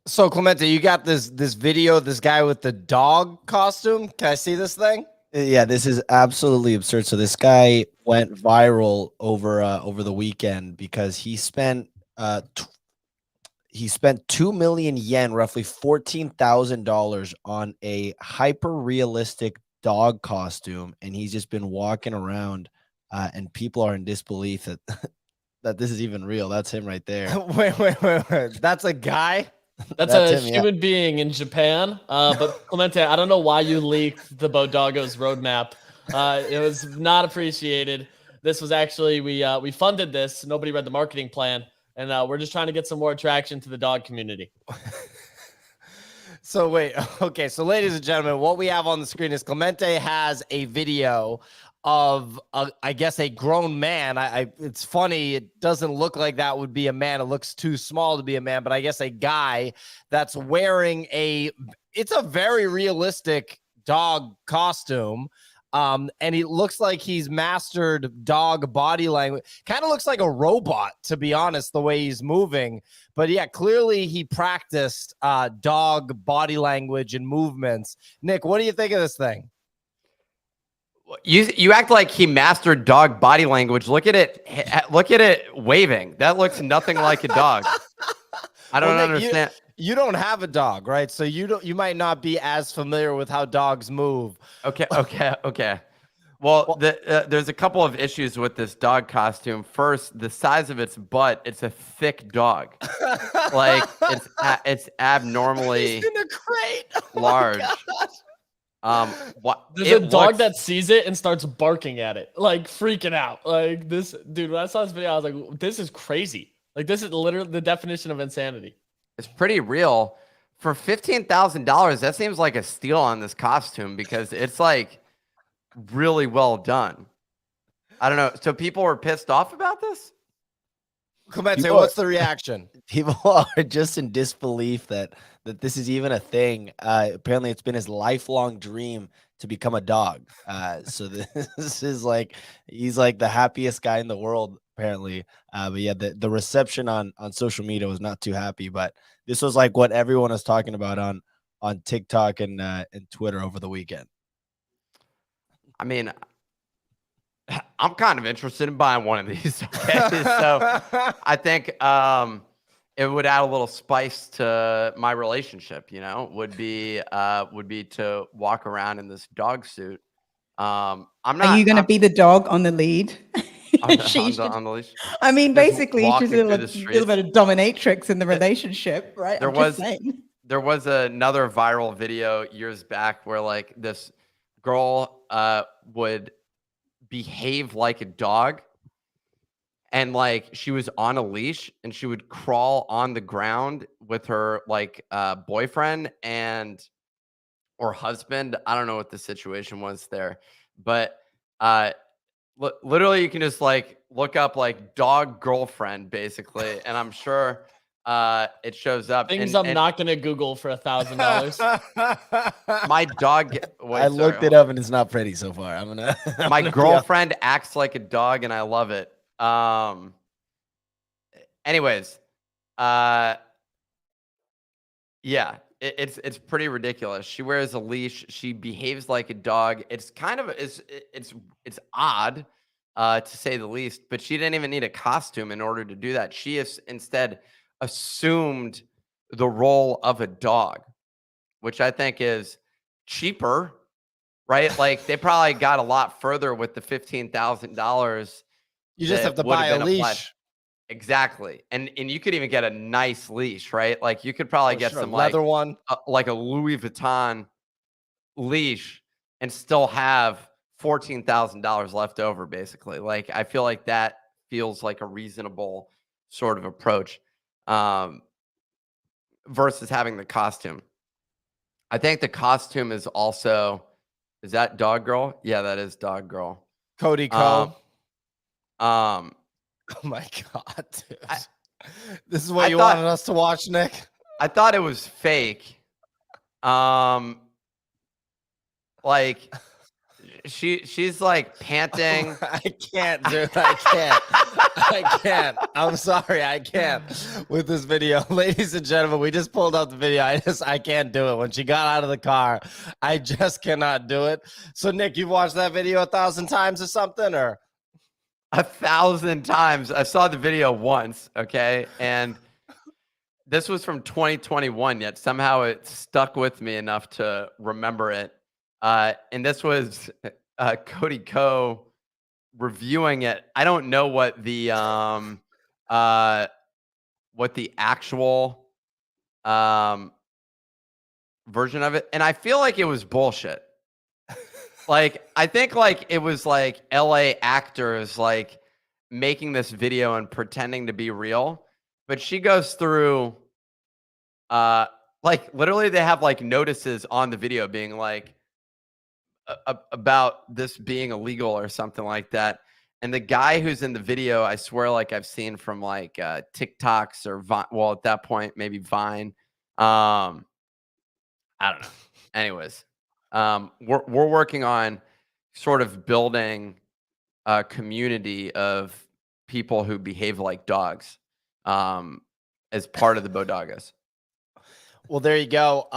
So Clemente, you got this video, this guy with the dog costume. Can I see this thing? Yeah, this is absolutely absurd. So this guy went viral over the weekend because he spent 2 million yen, roughly $14,000, on a hyper realistic dog costume, and he's just been walking around, and people are in disbelief that that this is even real. That's him right there. wait. That's a guy. That's a him, yeah. human being in Japan. But Clemente, I don't know why you leaked the Bodoggos roadmap. It was not appreciated. This was actually we funded this. Nobody read the marketing plan, and we're just trying to get some more attraction to the dog community. So wait, okay. So ladies and gentlemen, what we have on the screen is Clemente has a video of I guess a grown man. It's funny, it doesn't look like that would be a man. It looks too small to be a man, but I guess a guy that's wearing it's a very realistic dog costume. And he looks like he's mastered dog body language. Kind of looks like a robot, to be honest, the way he's moving. But yeah, clearly he practiced dog body language and movements. Nick, what do you think of this thing? You act like he mastered dog body language. Look at it. Look at it waving. That looks nothing like a dog. I don't understand. You don't have a dog, right? So you might not be as familiar with how dogs move. Okay. Well, there's a couple of issues with this dog costume. First, the size of its butt. It's a thick dog. Like it's abnormally He's in a crate. Oh large. There's a dog that sees it and starts barking at it, like freaking out. Like this dude, when I saw this video, I was like, this is crazy. Like this is literally the definition of insanity. It's pretty real. For $15,000, that seems like a steal on this costume because it's like really well done. I don't know. So people were pissed off about this? Clemente, what's the reaction? People are just in disbelief that this is even a thing. Apparently, it's been his lifelong dream to become a dog. So this is like he's like the happiest guy in the world, apparently. But yeah, the reception on social media was not too happy. But this was like what everyone was talking about on TikTok and Twitter over the weekend. I mean, I'm kind of interested in buying one of these. Okay, so I think it would add a little spice to my relationship. You know, would be to walk around in this dog suit. I'm not. Are you going to be the dog on the lead? On the leash. I mean, basically, she's a little bit of dominatrix in the relationship, right? There was another viral video years back where like this girl would behave like a dog, and like she was on a leash and she would crawl on the ground with her like boyfriend or husband. I don't know what the situation was there, but literally you can just like look up like dog girlfriend basically, and I'm sure it shows up. Things I'm not gonna Google for $1,000. My dog. I looked it up and it's not pretty so far. I'm gonna. My girlfriend acts like a dog, and I love it. Anyways, yeah, it's pretty ridiculous. She wears a leash. She behaves like a dog. It's kind of it's odd, to say the least. But she didn't even need a costume in order to do that. She is instead assumed the role of a dog, which I think is cheaper, right? Like they probably got a lot further with the $15,000. You just have to buy a leash. Exactly. And you could even get a nice leash, right? Like you could probably get some leather one, like a Louis Vuitton leash, and still have $14,000 left over, basically. Like I feel like that feels like a reasonable sort of approach. Versus having the costume. I think the costume is also, is that Dog Girl? Yeah, that is Dog Girl. Cody Cole. Oh my God, dude. This is what you wanted us to watch, Nick? I thought it was fake. Like she's like panting. I can't, dude. I can't. I can't. I'm sorry. I can't with this video. Ladies and gentlemen, we just pulled up the video. I can't do it. When she got out of the car, I just cannot do it. So, Nick, you've watched that video 1,000 times or something, or? 1,000 times. I saw the video once, okay? And this was from 2021, yet somehow it stuck with me enough to remember it. And this was Cody Ko reviewing it. I don't know what the actual version of it, and I feel like it was bullshit. Like, I think like it was like LA actors like making this video and pretending to be real. But she goes through like literally they have like notices on the video being like about this being illegal or something like that. And the guy who's in the video, I swear, like I've seen from like TikToks or Vine, well, at that point, maybe Vine. I don't know. Anyways, we're working on sort of building a community of people who behave like dogs as part of the Bodoggos. Well, there you go.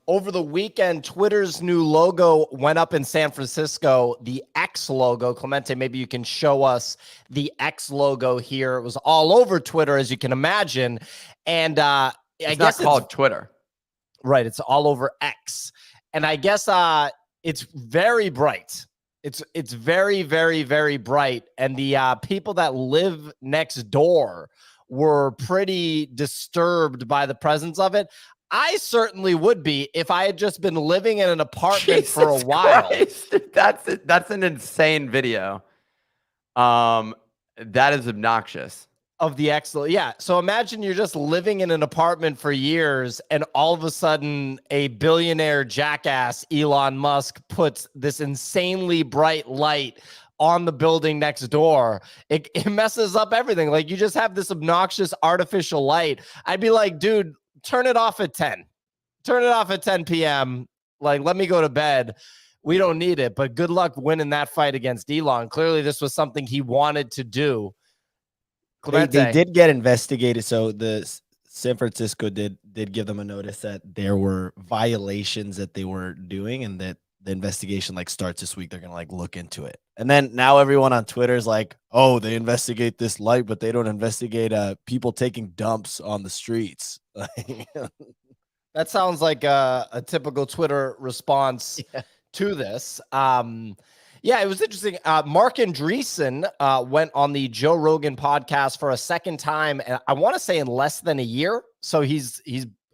Over the weekend, Twitter's new logo went up in San Francisco, the X logo. Clemente, maybe you can show us the X logo here. It was all over Twitter, as you can imagine. And I guess not called Twitter. Right. It's all over X. And I guess it's very bright. It's very, very, very bright. And the people that live next door were pretty disturbed by the presence of it. I certainly would be if I had just been living in an apartment for a while. Christ. That's an insane video. That is obnoxious. Of the X, yeah. So imagine you're just living in an apartment for years, and all of a sudden, a billionaire jackass, Elon Musk, puts this insanely bright light on the building next door. It messes up everything. Like, you just have this obnoxious artificial light. I'd be like, dude, turn it off at 10. Turn it off at 10 p.m. Like, let me go to bed. We don't need it. But good luck winning that fight against Elon. Clearly, this was something he wanted to do. They did get investigated. So the San Francisco did give them a notice that there were violations that they were doing, and that the investigation like starts this week. They're gonna like look into it. And then now everyone on Twitter is like, oh, they investigate this light, but they don't investigate people taking dumps on the streets. That sounds like a typical Twitter response to this. Yeah, it was interesting. Mark Andreessen went on the Joe Rogan podcast for a second time, and I want to say in less than a year. So he's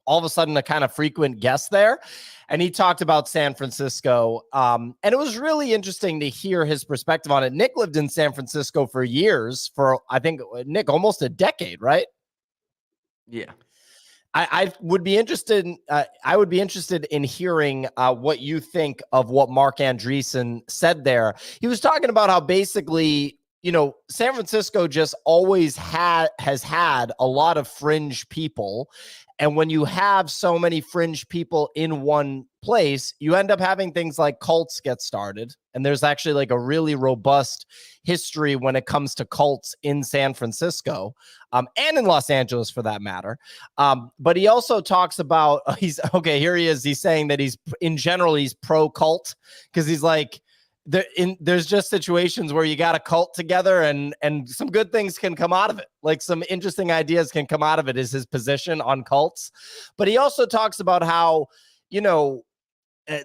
all of a sudden a kind of frequent guest there, and he talked about San Francisco. And it was really interesting to hear his perspective on it. Nick lived in San Francisco for years, for I think Nick almost a decade, right? Yeah. I would be interested in hearing what you think of what Mark Andreessen said there. He was talking about how basically, you know, San Francisco just always has had a lot of fringe people. And when you have so many fringe people in one place, you end up having things like cults get started. And there's actually like a really robust history when it comes to cults in San Francisco and in Los Angeles for that matter. But he also talks about, here he is. He's saying that he's pro cult, because he's like, there's just situations where you got a cult together and some good things can come out of it. Like some interesting ideas can come out of it, is his position on cults. But he also talks about how, you know,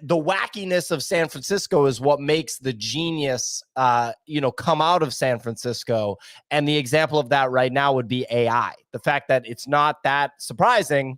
the wackiness of San Francisco is what makes the genius, come out of San Francisco. And the example of that right now would be AI. The fact that it's not that surprising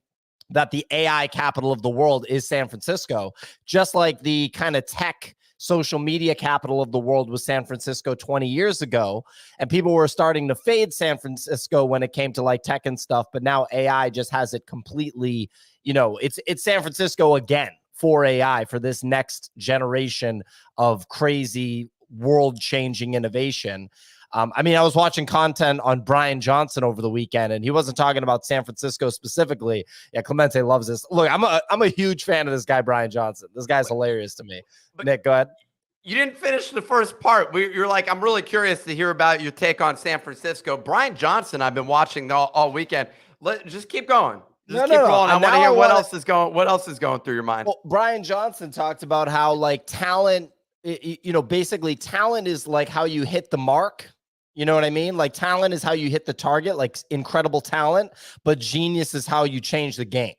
that the AI capital of the world is San Francisco, just like the kind of tech social media capital of the world was San Francisco 20 years ago. And people were starting to fade San Francisco when it came to like tech and stuff. But now AI just has it completely, it's San Francisco again for AI, for this next generation of crazy world-changing innovation. I was watching content on Brian Johnson over the weekend, and he wasn't talking about San Francisco specifically. Yeah, Clemente loves this. Look, I'm a huge fan of this guy, Brian Johnson. This guy's hilarious to me. Nick, go ahead. You didn't finish the first part. You're like, I'm really curious to hear about your take on San Francisco. Brian Johnson, I've been watching all weekend. Just keep going. Just keep going. I want to hear what else is going through your mind. Well, Brian Johnson talked about how like talent, basically talent is like how you hit the mark. You know what I mean? Like talent is how you hit the target, like incredible talent, but genius is how you change the game.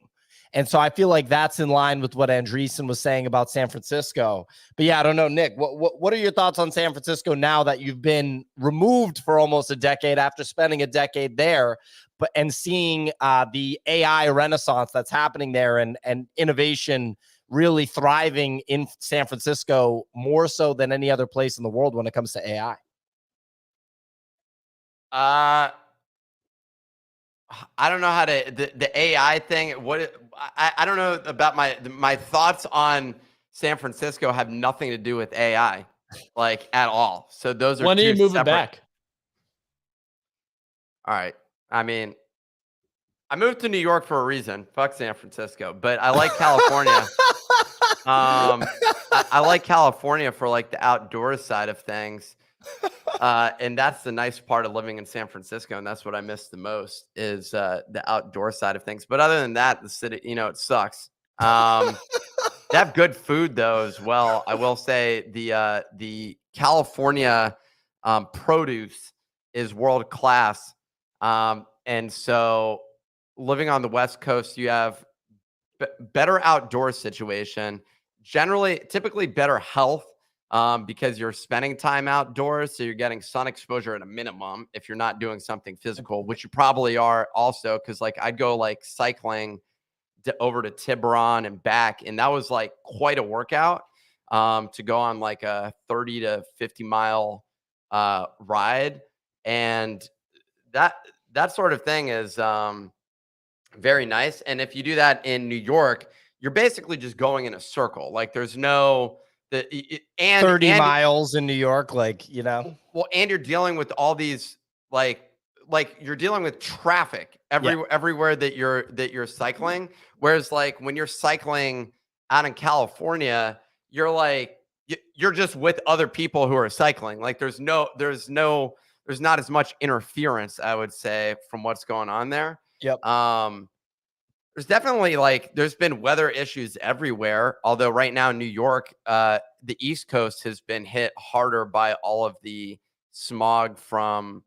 And so I feel like that's in line with what Andreessen was saying about San Francisco. But yeah, I don't know, Nick, what are your thoughts on San Francisco now that you've been removed for almost a decade after spending a decade there, and seeing the AI renaissance that's happening there and innovation really thriving in San Francisco more so than any other place in the world when it comes to AI? I don't know how to the AI thing. I don't know about my thoughts on San Francisco have nothing to do with AI, like at all. So those are when are you moving separate. back? All right. I mean, I moved to New York for a reason. Fuck San Francisco, but I like California. I like California for like the outdoor side of things. And that's the nice part of living in San Francisco. And that's what I miss the most is the outdoor side of things. But other than that, the city, it sucks. They have good food though, as well. I will say the California produce is world class. And so living on the West Coast, you have better outdoor situation, typically better health. Because you're spending time outdoors, so you're getting sun exposure at a minimum if you're not doing something physical, which you probably are also, because like I'd go like cycling over to Tiburon and back, and that was like quite a workout to go on like a 30 to 50 mile ride, and that sort of thing is very nice. And if you do that in New York, you're basically just going in a circle. Like there's no 30 miles in New York, well, and you're dealing with all these like you're dealing with traffic everywhere that you're cycling. Whereas like when you're cycling out in California, you're just with other people who are cycling. Like there's not as much interference, I would say, from what's going on there. Yep. There's definitely there's been weather issues everywhere. Although right now in New York, the East Coast has been hit harder by all of the smoke from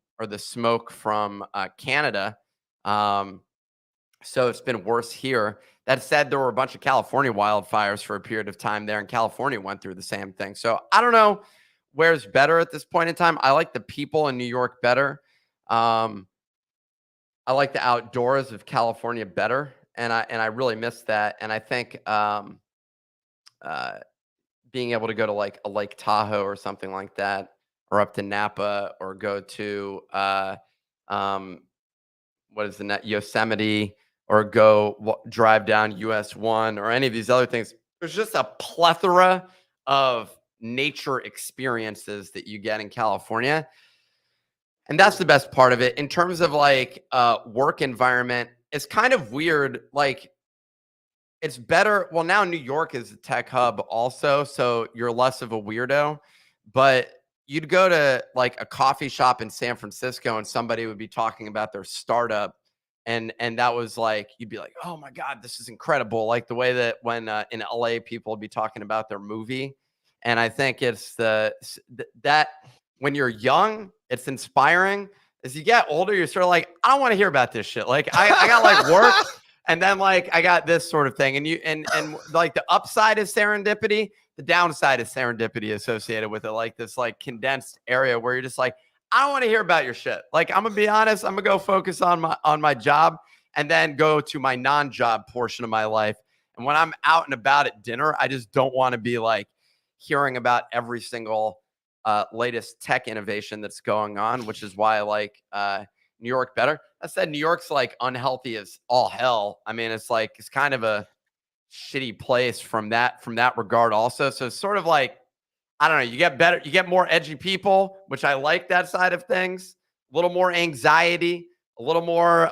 Canada. So it's been worse here. That said, there were a bunch of California wildfires for a period of time there, and California went through the same thing. So I don't know where's better at this point in time. I like the people in New York better. I like the outdoors of California better. And I really miss that. And I think being able to go to like a Lake Tahoe or something like that, or up to Napa, or go to Yosemite, or drive down US 1, or any of these other things. There's just a plethora of nature experiences that you get in California. And that's the best part of it. In terms of like work environment, it's kind of weird. Like it's better. Well, now New York is a tech hub also, so you're less of a weirdo. But you'd go to like a coffee shop in San Francisco and somebody would be talking about their startup. And that was like, you'd be like, oh my God, this is incredible. Like the way that when in LA, people would be talking about their movie. And I think it's that when you're young, it's inspiring. As you get older, you're sort of like, I don't want to hear about this shit. Like I got like work, and then like I got this sort of thing. And like the upside is serendipity, the downside is serendipity associated with it. Like this like condensed area where you're just like, I don't want to hear about your shit. Like I'm gonna be honest, I'm gonna go focus on my job and then go to my non-job portion of my life. And when I'm out and about at dinner, I just don't want to be like hearing about every single latest tech innovation that's going on, which is why I like New York better. I said New York's like unhealthy as all hell. I mean, it's kind of a shitty place from that regard also. So it's sort of like, I don't know, you get more edgy people, which I like that side of things. A little more anxiety, a little more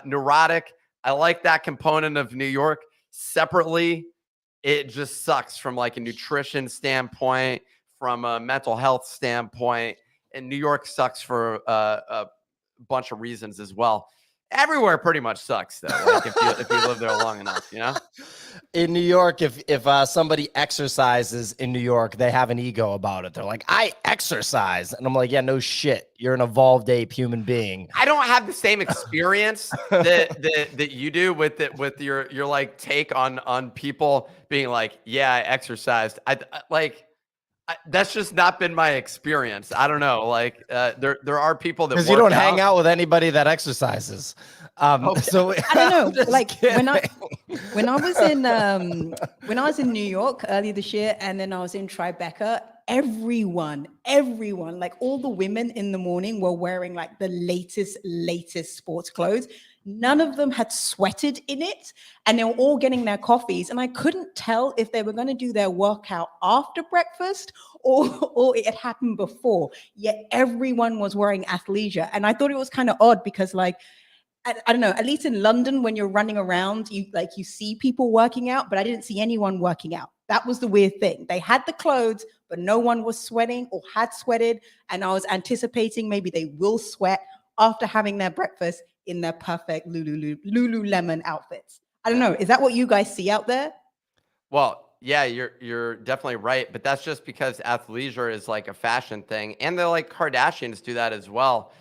neurotic. I like that component of New York. Separately, it just sucks from like a nutrition standpoint, from a mental health standpoint, and New York sucks for a bunch of reasons as well. Everywhere pretty much sucks though. Like if you live there long enough, you know. In New York, if somebody exercises in New York, they have an ego about it. They're like, I exercise, and I'm like, yeah, no shit. You're an evolved ape human being. I don't have the same experience that you do with your like take on people being like, yeah, I exercised. That's just not been my experience. I don't know. Like there are people that because you don't hang out with anybody that exercises. Okay. So I don't know. Like when I was in New York earlier this year, and then I was in Tribeca, everyone, like all the women in the morning were wearing like the latest sports clothes. None of them had sweated in it, and they were all getting their coffees. And I couldn't tell if they were going to do their workout after breakfast or it had happened before. Yet everyone was wearing athleisure. And I thought it was kind of odd because, like, I don't know, at least in London, when you're running around, you see people working out, but I didn't see anyone working out. That was the weird thing. They had the clothes, but no one was sweating or had sweated. And I was anticipating maybe they will sweat after having their breakfast in their perfect Lululemon outfits. I don't know. Is that what you guys see out there? Well, yeah, you're definitely right, but that's just because athleisure is like a fashion thing, and the like Kardashians do that as well.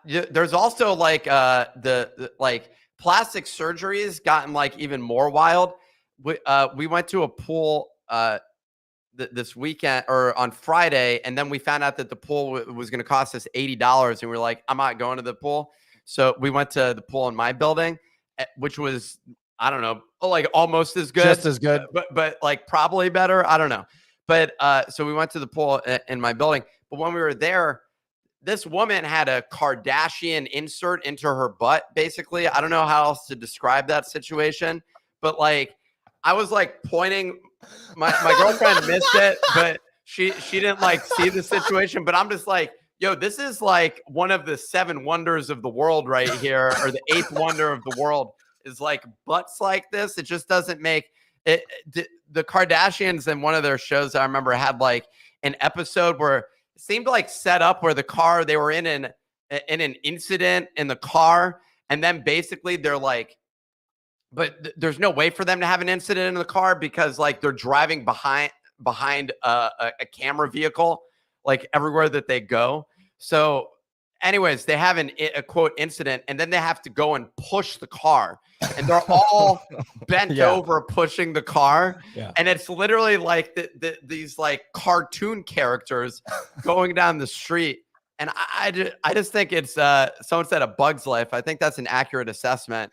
There's also like the like plastic surgery has gotten like even more wild. We went to a pool this weekend or on Friday, and then we found out that the pool was going to cost us $80, and we were like, I'm not going to the pool. So we went to the pool in my building, which was, I don't know, like almost as good, just as good, but like probably better. I don't know. But so we went to the pool in my building. But when we were there, this woman had a Kardashian insert into her butt, basically. I don't know how else to describe that situation, but like I was like pointing. My girlfriend missed it, but she didn't like see the situation. But I'm just like, yo, this is like one of the 7 wonders of the world right here, or the 8th wonder of the world is like butts like this. It just doesn't make it. The Kardashians in one of their shows, I remember, had like an episode where it seemed like set up where the car, they were in an incident in the car. And then basically they're like, but there's no way for them to have an incident in the car because like they're driving behind a camera vehicle, like everywhere that they go. So anyways, they have a quote incident, and then they have to go and push the car, and they're all bent over pushing the car. Yeah. And and it's literally like these like cartoon characters going down the street. And I just think it's someone said A Bug's Life. I think that's an accurate assessment.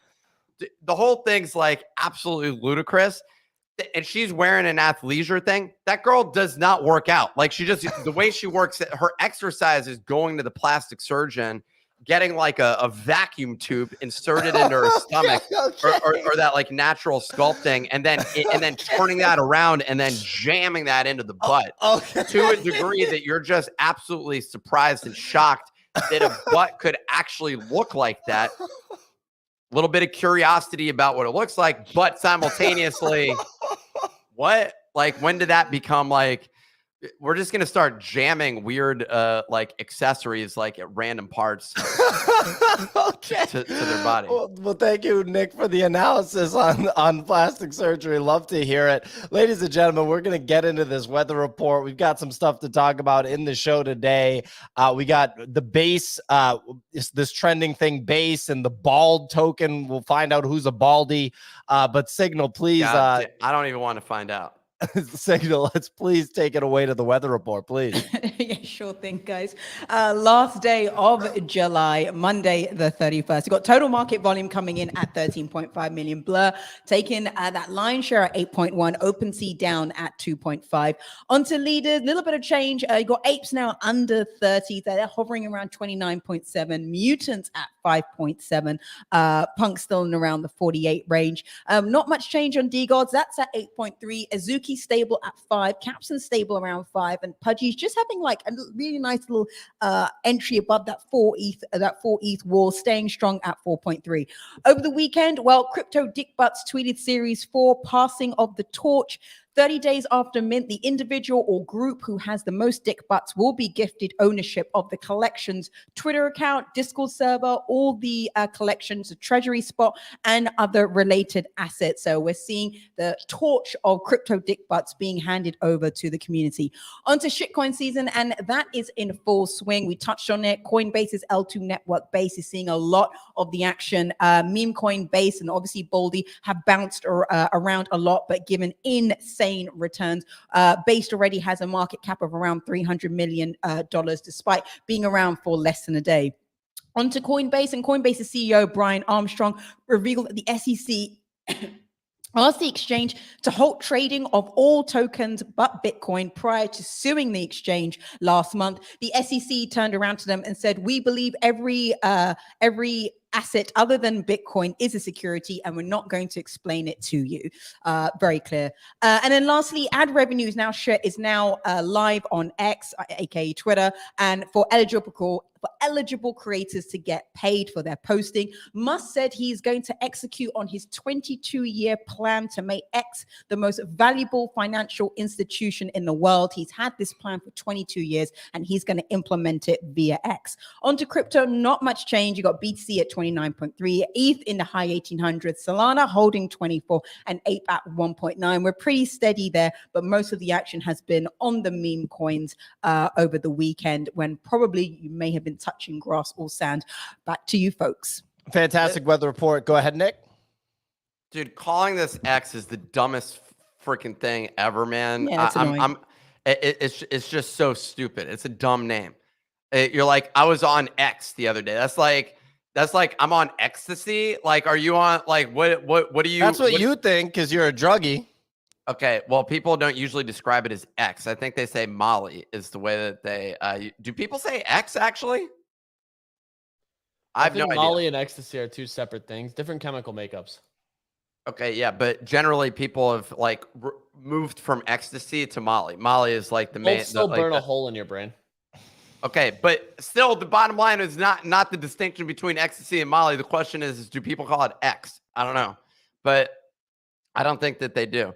The whole thing's like absolutely ludicrous. And she's wearing an athleisure thing. That girl does not work out. Like she just, the way she works, her exercise is going to the plastic surgeon, getting like a vacuum tube inserted into her stomach, or that like natural sculpting, and then turning that around and then jamming that into the butt to a degree that you're just absolutely surprised and shocked that a butt could actually look like that. A little bit of curiosity about what it looks like, but simultaneously, what? Like, when did that become like, we're just going to start jamming weird, like accessories, like at random parts to their body. Well, thank you, Nick, for the analysis on plastic surgery. Love to hear it. Ladies and gentlemen, we're going to get into this weather report. We've got some stuff to talk about in the show today. We got the base, this trending thing, base, and the bald token. We'll find out who's a baldy. But Signal, please. I don't even want to find out. Signal, let's please take it away to the weather report, please. Yeah, sure thing, guys. Last day of July, Monday the 31st. We've got total market volume coming in at 13.5 million. Blur taking that line share at 8.1. OpenSea down at 2.5. Onto leaders, a little bit of change. You got Apes now under 30. They're hovering around 29.7. Mutants at 5.7. Punk still in around the 48 range. Not much change on DGods. That's at 8.3. Azuki stable at 5. Capson stable around 5. And Pudgy's just having like a really nice little entry above that 4 ETH wall, staying strong at 4.3. Over the weekend, well, CryptoDickButts tweeted Series 4 passing of the torch. 30 days after mint, the individual or group who has the most dick butts will be gifted ownership of the collection's Twitter account, Discord server, all the collections, the treasury spot, and other related assets. So we're seeing the torch of CryptoDickButts being handed over to the community. Onto shitcoin season, and that is in full swing. We touched on it. Coinbase's L2 network base is seeing a lot of the action. Meme coin base and obviously Baldy have bounced around a lot, but given insane returns. Based already has a market cap of around $300 million despite being around for less than a day. Onto Coinbase, and Coinbase's CEO Brian Armstrong revealed that the SEC asked the exchange to halt trading of all tokens but Bitcoin prior to suing the exchange last month. The SEC turned around to them and said, "We believe every asset other than Bitcoin is a security, and we're not going to explain it to you." Very clear. And then lastly, ad revenue is now live on X, aka Twitter, and for eligible creators to get paid for their posting. Musk said he's going to execute on his 22-year plan to make X the most valuable financial institution in the world. He's had this plan for 22 years, and he's going to implement it via X. Onto crypto, not much change. You got BTC at 29.3, ETH in the high 1800s, Solana holding 24, and Ape at 1.9. We're pretty steady there, but most of the action has been on the meme coins over the weekend, when probably you may have been touching grass or sand. Back to you, folks. Fantastic weather report. Go ahead, Nick. Dude, calling this X is the dumbest freaking thing ever, man. Yeah, it's annoying. It's just so stupid. It's a dumb name. You're like, I was on X the other day. That's like I'm on ecstasy. Like, are you on, like, what do you? That's what you think, because you're a druggie. Okay, well, people don't usually describe it as X. I think they say Molly is the way that they do. People say X actually? I have no idea. Molly and ecstasy are two separate things, different chemical makeups. Okay, yeah, but generally people have like moved from ecstasy to Molly. Molly is like the main. Both still burn a hole in your brain. Okay, but still, the bottom line is not the distinction between ecstasy and Molly. The question is do people call it X? I don't know, but I don't think that they do.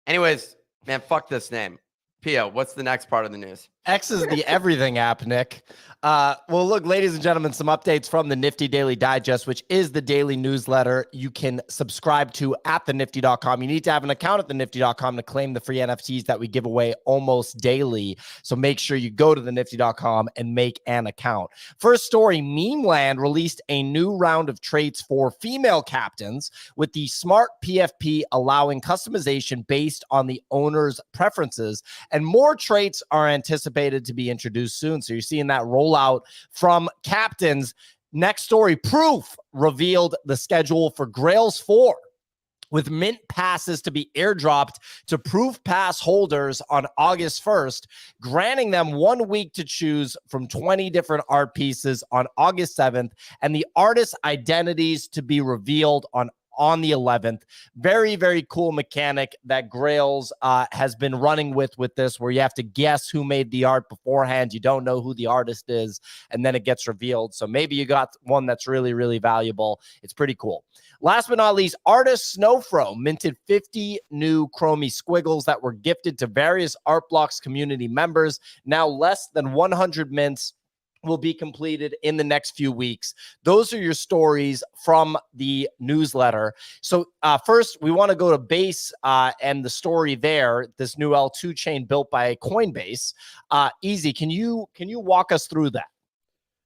Anyways, man, fuck this name. Pio, what's the next part of the news? X is the everything app, Nick. Well, look, ladies and gentlemen, some updates from the Nifty Daily Digest, which is the daily newsletter you can subscribe to at thenifty.com. You need to have an account at thenifty.com to claim the free NFTs that we give away almost daily. So make sure you go to thenifty.com and make an account. First story, Memeland released a new round of traits for female captains, with the Smart PFP allowing customization based on the owner's preferences, and more traits are anticipated to be introduced soon. So you're seeing that roll out from captains. Next story, Proof revealed the schedule for Grails 4, with mint passes to be airdropped to Proof Pass holders on August 1st, granting them 1 week to choose from 20 different art pieces on August 7th, and the artist identities to be revealed on the 11th. Very, very cool mechanic that Grails has been running with this, where you have to guess who made the art beforehand. You don't know who the artist is, and then it gets revealed. So maybe you got one that's really, really valuable. It's pretty cool. Last but not least, artist Snowfro minted 50 new Chromie squiggles that were gifted to various Art Blocks community members. Now less than 100 mints will be completed in the next few weeks. Those are your stories from the newsletter. So first, we want to go to Base and the story there, this new L2 chain built by Coinbase. Easy, can you walk us through that?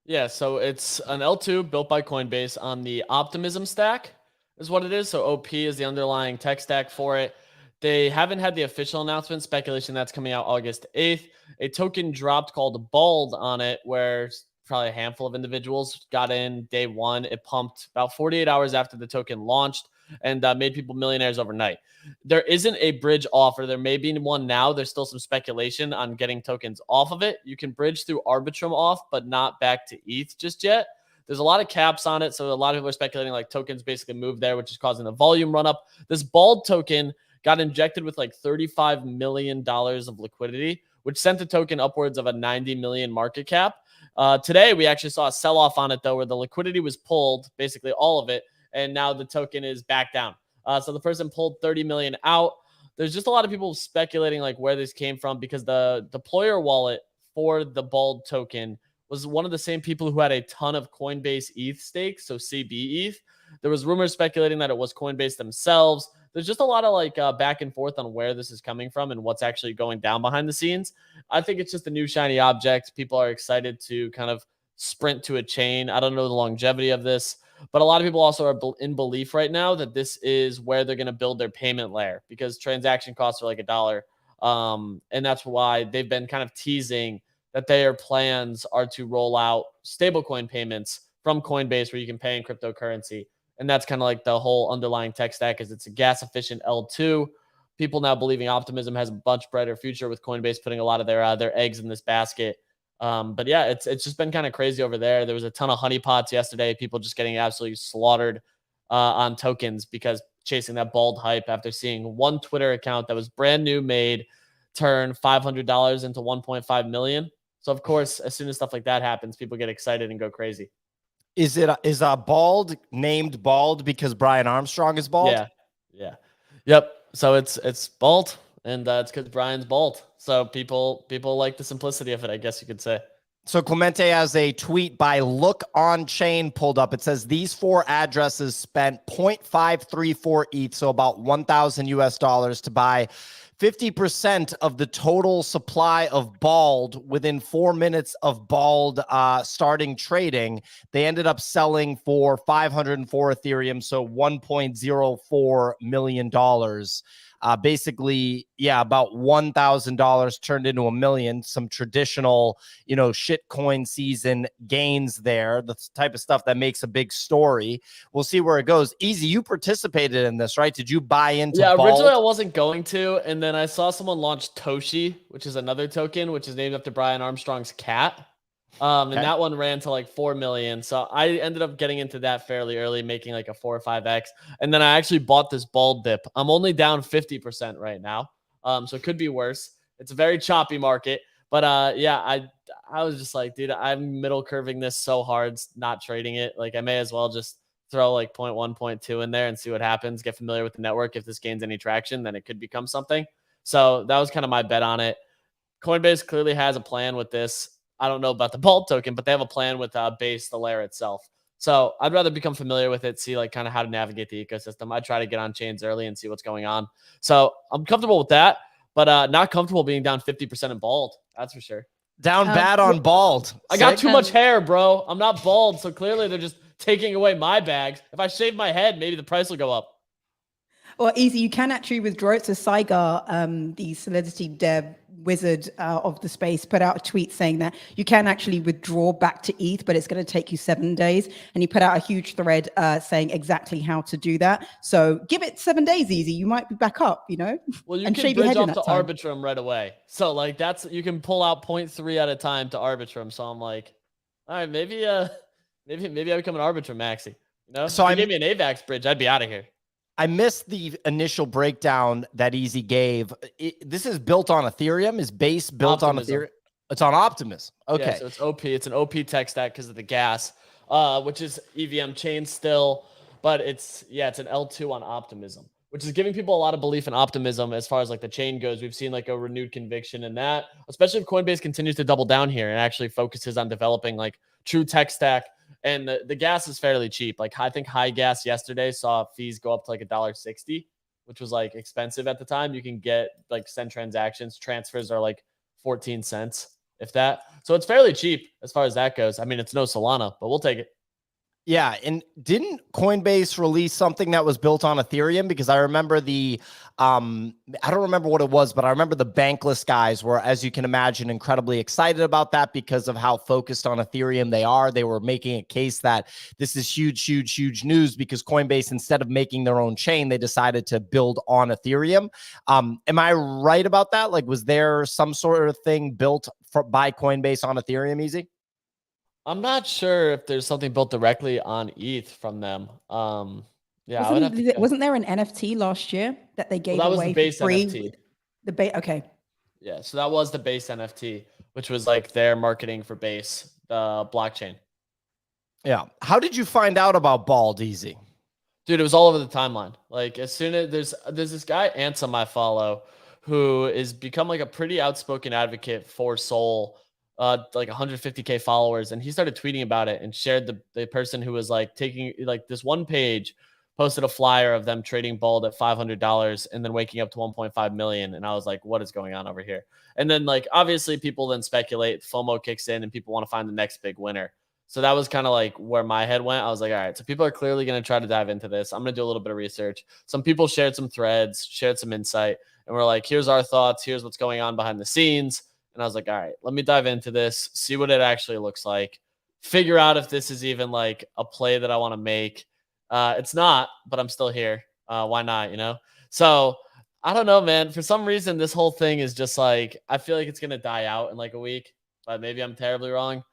Yeah, so it's an L2 built by Coinbase on the Optimism stack is what it is. So OP is the underlying tech stack for it. They haven't had the official announcement. Speculation that's coming out August 8th. A token dropped called Bald on it, where probably a handful of individuals got in day one. It pumped about 48 hours after the token launched and made people millionaires overnight. There isn't a bridge offer. There may be one now. There's still some speculation on getting tokens off of it. You can bridge through Arbitrum off, but not back to ETH just yet. There's a lot of caps on it, so a lot of people are speculating like tokens basically moved there, which is causing the volume run up. This Bald token got injected with like $35 million of liquidity, which sent the token upwards of a 90 million market cap. Today, we actually saw a sell-off on it, though, where the liquidity was pulled, basically all of it, and now the token is back down. So the person pulled 30 million out. there's just a lot of people speculating like where this came from, because the deployer wallet for the Bald token was one of the same people who had a ton of Coinbase ETH stakes, so CB ETH. There was rumors speculating that it was Coinbase themselves. There's just a lot of like back and forth on where this is coming from and what's actually going down behind the scenes. I think it's just a new shiny object. People are excited to kind of sprint to a chain. I don't know the longevity of this, but a lot of people also are in belief right now that this is where they're going to build their payment layer, because transaction costs are like $1. And that's why they've been kind of teasing that their plans are to roll out stablecoin payments from Coinbase where you can pay in cryptocurrency. And that's kind of like the whole underlying tech stack, is it's a gas efficient L2. People now believing optimism has a much brighter future with Coinbase putting a lot of their eggs in this basket. But yeah, it's just been kind of crazy over there. There was a ton of honeypots yesterday. People just getting absolutely slaughtered on tokens because chasing that Bald hype after seeing one Twitter account that was brand new made turn $500 into 1.5 million. So of course, as soon as stuff like that happens, people get excited and go crazy. Is Bald named Bald because Brian Armstrong is bald? Yeah. Yep. So it's Bald, and it's because Brian's bald. So people like the simplicity of it, I guess you could say. So Clemente has a tweet by Look On Chain pulled up. It says these 4 addresses spent 0.534 ETH, so about $1,000 to buy 50% of the total supply of Bald within 4 minutes of Bald starting trading. They ended up selling for 504 Ethereum, so $1.04 million. Basically, yeah, about $1,000 turned into $1 million. Some traditional, shitcoin season gains there. The type of stuff that makes a big story. We'll see where it goes. Easy, you participated in this, right? Did you buy into Bald? Originally I wasn't going to, and then I saw someone launch Toshi, which is another token, which is named after Brian Armstrong's cat. And that one ran to like 4 million. So I ended up getting into that fairly early, making like a 4 or 5x. And then I actually bought this Bald dip. I'm only down 50% right now. So it could be worse. It's a very choppy market. But I was just like, dude, I'm middle curving this so hard, not trading it. Like I may as well just throw like 0.1, 0.2 in there and see what happens. Get familiar with the network. If this gains any traction, then it could become something. So that was kind of my bet on it. Coinbase clearly has a plan with this. I don't know about the Bald token, but they have a plan with Base, the layer itself. So I'd rather become familiar with it, see like kind of how to navigate the ecosystem. I try to get on chains early and see what's going on. So I'm comfortable with that, but not comfortable being down 50% in Bald. That's for sure. Down bad on Bald. I got too much hair, bro. I'm not bald, so clearly they're just taking away my bags. If I shave my head, maybe the price will go up. Well, easy. You can actually withdraw it. So Saigar, the Solidity dev wizard of the space, put out a tweet saying that you can actually withdraw back to ETH, but it's going to take you 7 days. And he put out a huge thread saying exactly how to do that. So give it 7 days, easy. You might be back up, Well, you and can bridge off to Arbitrum right away. So like you can pull out 0.3 at a time to Arbitrum. So I'm like, all right, maybe I become an Arbitrum maxi. So if you gave me an AVAX bridge, I'd be out of here. I missed the initial breakdown that Easy gave. This is built on Ethereum. Is Base built on Ethereum? It's on Optimism. Okay. Yeah, so it's OP. It's an OP tech stack because of the gas, which is EVM chain still, but it's an L2 on Optimism, which is giving people a lot of belief in Optimism as far as like the chain goes. We've seen like a renewed conviction in that, especially if Coinbase continues to double down here and actually focuses on developing like true tech stack. And the gas is fairly cheap. Like I think high gas yesterday saw fees go up to like $1.60, which was like expensive at the time. You can get like send transactions. Transfers are like 14 cents, if that. So it's fairly cheap as far as that goes. I mean, it's no Solana, but we'll take it. Yeah, and didn't Coinbase release something that was built on Ethereum? Because I remember I don't remember what it was, but I remember the bankless guys were, as you can imagine, incredibly excited about that because of how focused on Ethereum they are. They were making a case that this is huge, huge, huge news because Coinbase, instead of making their own chain, they decided to build on Ethereum. Am I right about that? Like, was there some sort of thing built by Coinbase on Ethereum, Easy? I'm not sure if there's something built directly on ETH from them. Wasn't there an NFT last year that they gave away the base for free? NFT. Okay. Yeah, so that was the Base NFT, which was like their marketing for Base, the blockchain. Yeah. How did you find out about Bald, Easy? Dude, it was all over the timeline. Like as soon as there's this guy Ansem I follow who is become like a pretty outspoken advocate for Sol, like 150K followers, and he started tweeting about it and shared the person who was like taking like this one page posted a flyer of them trading Bald at $500 and then waking up to 1.5 million, and I was like, what is going on over here? And then like obviously people then speculate, FOMO kicks in, and people want to find the next big winner. So that was kind of like where my head went. I was like, all right, so people are clearly going to try to dive into this. I'm going to do a little bit of research. Some people shared some threads, shared some insight, and we're like, here's our thoughts. Here's what's going on behind the scenes. And I was like, all right, let me dive into this, see what it actually looks like, figure out if this is even like a play that I want to make. It's not, but I'm still here. Why not, you know? So I don't know, man. For some reason, this whole thing is just like, I feel like it's going to die out in like a week, but maybe I'm terribly wrong.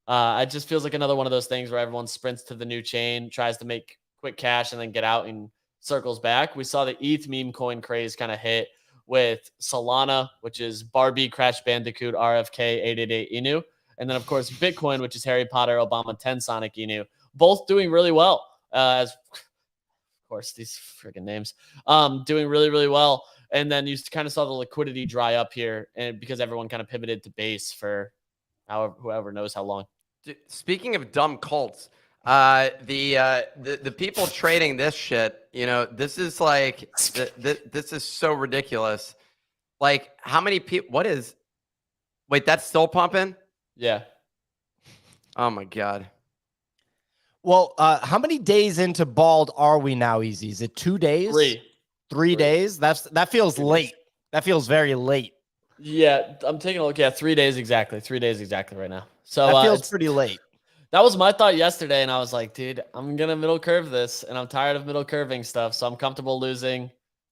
It just feels like another one of those things where everyone sprints to the new chain, tries to make quick cash, and then get out and circles back. We saw the ETH meme coin craze kind of hit with Solana, which is Barbie, Crash Bandicoot, RFK, 888 Inu. And then, of course, Bitcoin, which is Harry Potter, Obama, 10 Sonic Inu, both doing really well. As, of course, these freaking names, doing really, really well. And then you kind of saw the liquidity dry up here, and because everyone kind of pivoted to base for whoever knows how long. Speaking of dumb cults, the people trading this shit, you know, this is like this is so ridiculous. Like, how many people? Wait, that's still pumping? Yeah. Oh my god. Well, how many days into Bald are we now, Easy? Is it 2 days? Three days? That feels late. That feels very late. Yeah, I'm taking a look. Yeah, 3 days exactly. 3 days exactly right now. So that feels pretty late. That was my thought yesterday, and I was like, dude, I'm gonna middle curve this, and I'm tired of middle curving stuff, so I'm comfortable losing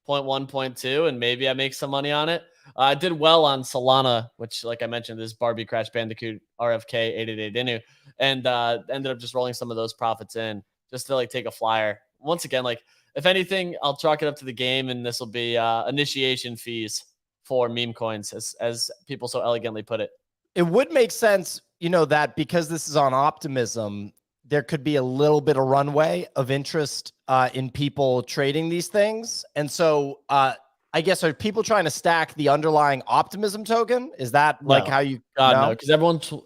0.1, 0.2, and maybe I make some money on it. I did well on Solana, which, like I mentioned, is Barbie, Crash Bandicoot, RFK, 888 Inu, and ended up just rolling some of those profits in just to like take a flyer. Once again, like if anything, I'll chalk it up to the game, and this will be initiation fees for meme coins, as people so elegantly put it. It would make sense, you know, that because this is on optimism, there could be a little bit of runway of interest in people trading these things. And so I guess, are people trying to stack the underlying optimism token? Is that like how you no, because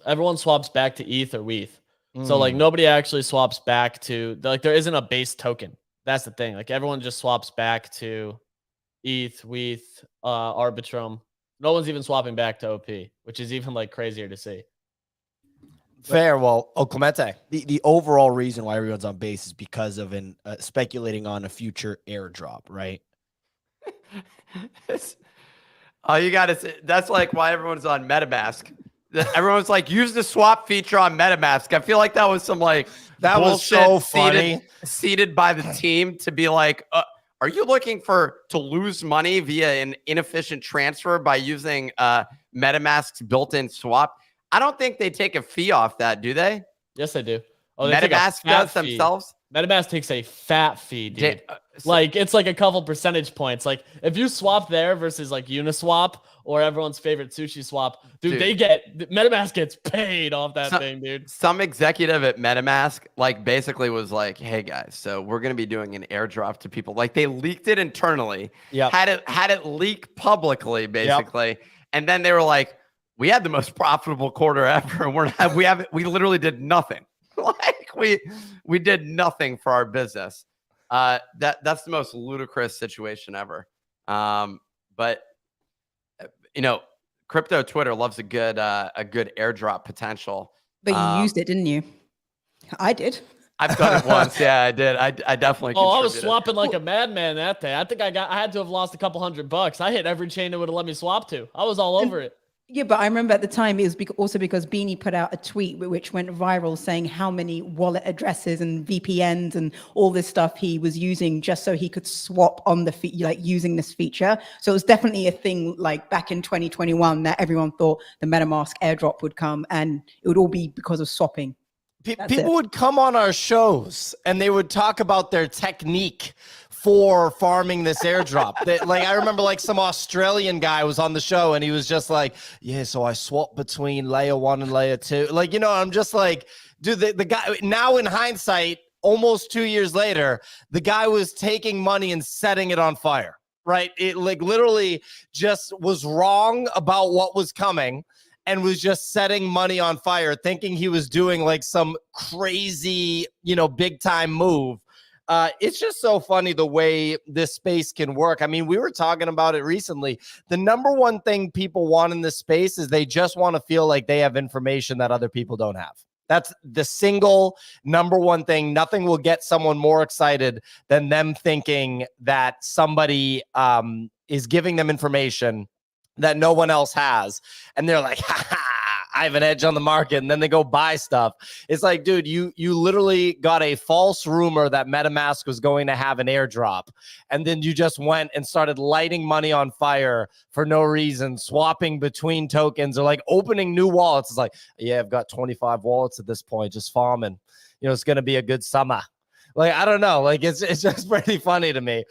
everyone swaps back to ETH or WETH. So like nobody actually swaps back to like there isn't a base token. That's the thing. Like everyone just swaps back to ETH, WETH, Arbitrum. No one's even swapping back to OP, which is even like crazier to see. Fair. Well, Clemente. The overall reason why everyone's on base is because of speculating on a future airdrop, right? Oh, you got to. That's like why everyone's on MetaMask. Everyone's like, use the swap feature on MetaMask. I feel like that was some like that was so funny seeded by the team to be like, are you looking to lose money via an inefficient transfer by using MetaMask's built-in swap? I don't think they take a fee off that, do they? Yes, they do. Oh, MetaMask does themselves. MetaMask takes a fat fee, dude. Like it's like a couple percentage points. Like if you swap there versus like Uniswap or everyone's favorite sushi swap, dude. MetaMask gets paid off that thing, dude. Some executive at MetaMask like basically was like, hey guys, so we're gonna be doing an airdrop to people. Like they leaked it internally, had it leak publicly, basically, and then they were like, we had the most profitable quarter ever, and we literally did nothing. Like we did nothing for our business. That's the most ludicrous situation ever. But you know, crypto Twitter loves a good airdrop potential. But you used it, didn't you? I did. I've done it once. Yeah, I did. I definitely. Oh, I was swapping like a madman that day. I think I had to have lost a couple $100. I hit every chain that would have let me swap to. I was all over it. Yeah, but I remember at the time it was also because Beanie put out a tweet which went viral saying how many wallet addresses and VPNs and all this stuff he was using just so he could swap on the like using this feature. So it was definitely a thing like back in 2021 that everyone thought the MetaMask airdrop would come, and it would all be because of swapping. People would come on our shows and they would talk about their technique for farming this airdrop. Like I remember like some Australian guy was on the show and he was just like, yeah, so I swap between layer 1 and layer 2. Like, you know, I'm just like, dude, the guy now in hindsight, almost 2 years later, the guy was taking money and setting it on fire, right? It like literally just was wrong about what was coming and was just setting money on fire, thinking he was doing like some crazy, big time move. It's just so funny the way this space can work. I mean, we were talking about it recently. The number one thing people want in this space is they just want to feel like they have information that other people don't have. That's the single number one thing. Nothing will get someone more excited than them thinking that somebody is giving them information that no one else has. And they're like, ha ha, I have an edge on the market. And then they go buy stuff. It's like, dude, you literally got a false rumor that MetaMask was going to have an airdrop. And then you just went and started lighting money on fire for no reason, swapping between tokens or like opening new wallets. It's like, yeah, I've got 25 wallets at this point, just farming. It's going to be a good summer. Like, I don't know. Like, it's just pretty funny to me.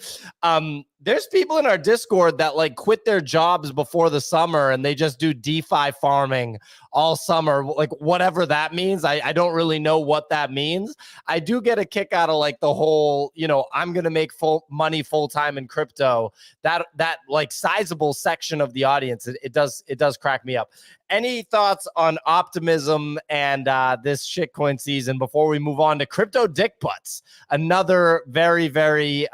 There's people in our Discord that like quit their jobs before the summer and they just do DeFi farming all summer, like whatever that means. I don't really know what that means. I do get a kick out of like the whole, I'm going to make money full time in crypto. That like sizable section of the audience, it does crack me up. Any thoughts on optimism and this shitcoin season before we move on to CryptoDickButts, another very, very,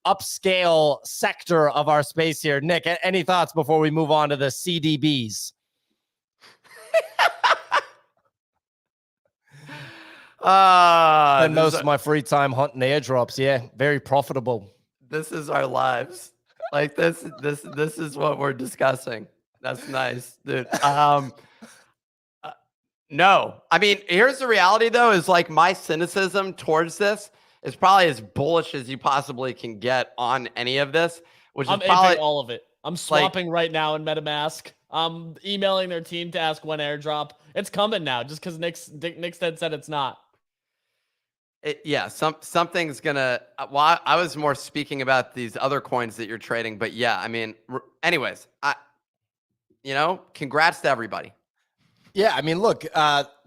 upscale sector of our space here? Nick, any thoughts before we move on to the CDBs? Spend most of my free time hunting airdrops. Yeah, very profitable. This is our lives. Like this is what we're discussing. That's nice, dude. No, I mean, here's the reality though, is like my cynicism towards this is probably as bullish as you possibly can get on any of this, which is probably all of it. I'm swapping right now in MetaMask. I'm emailing their team to ask when airdrop. It's coming now, just because Nick said it's not. Something's gonna. Well, I was more speaking about these other coins that you're trading, but yeah, I mean, anyways, congrats to everybody. Yeah, I mean, look,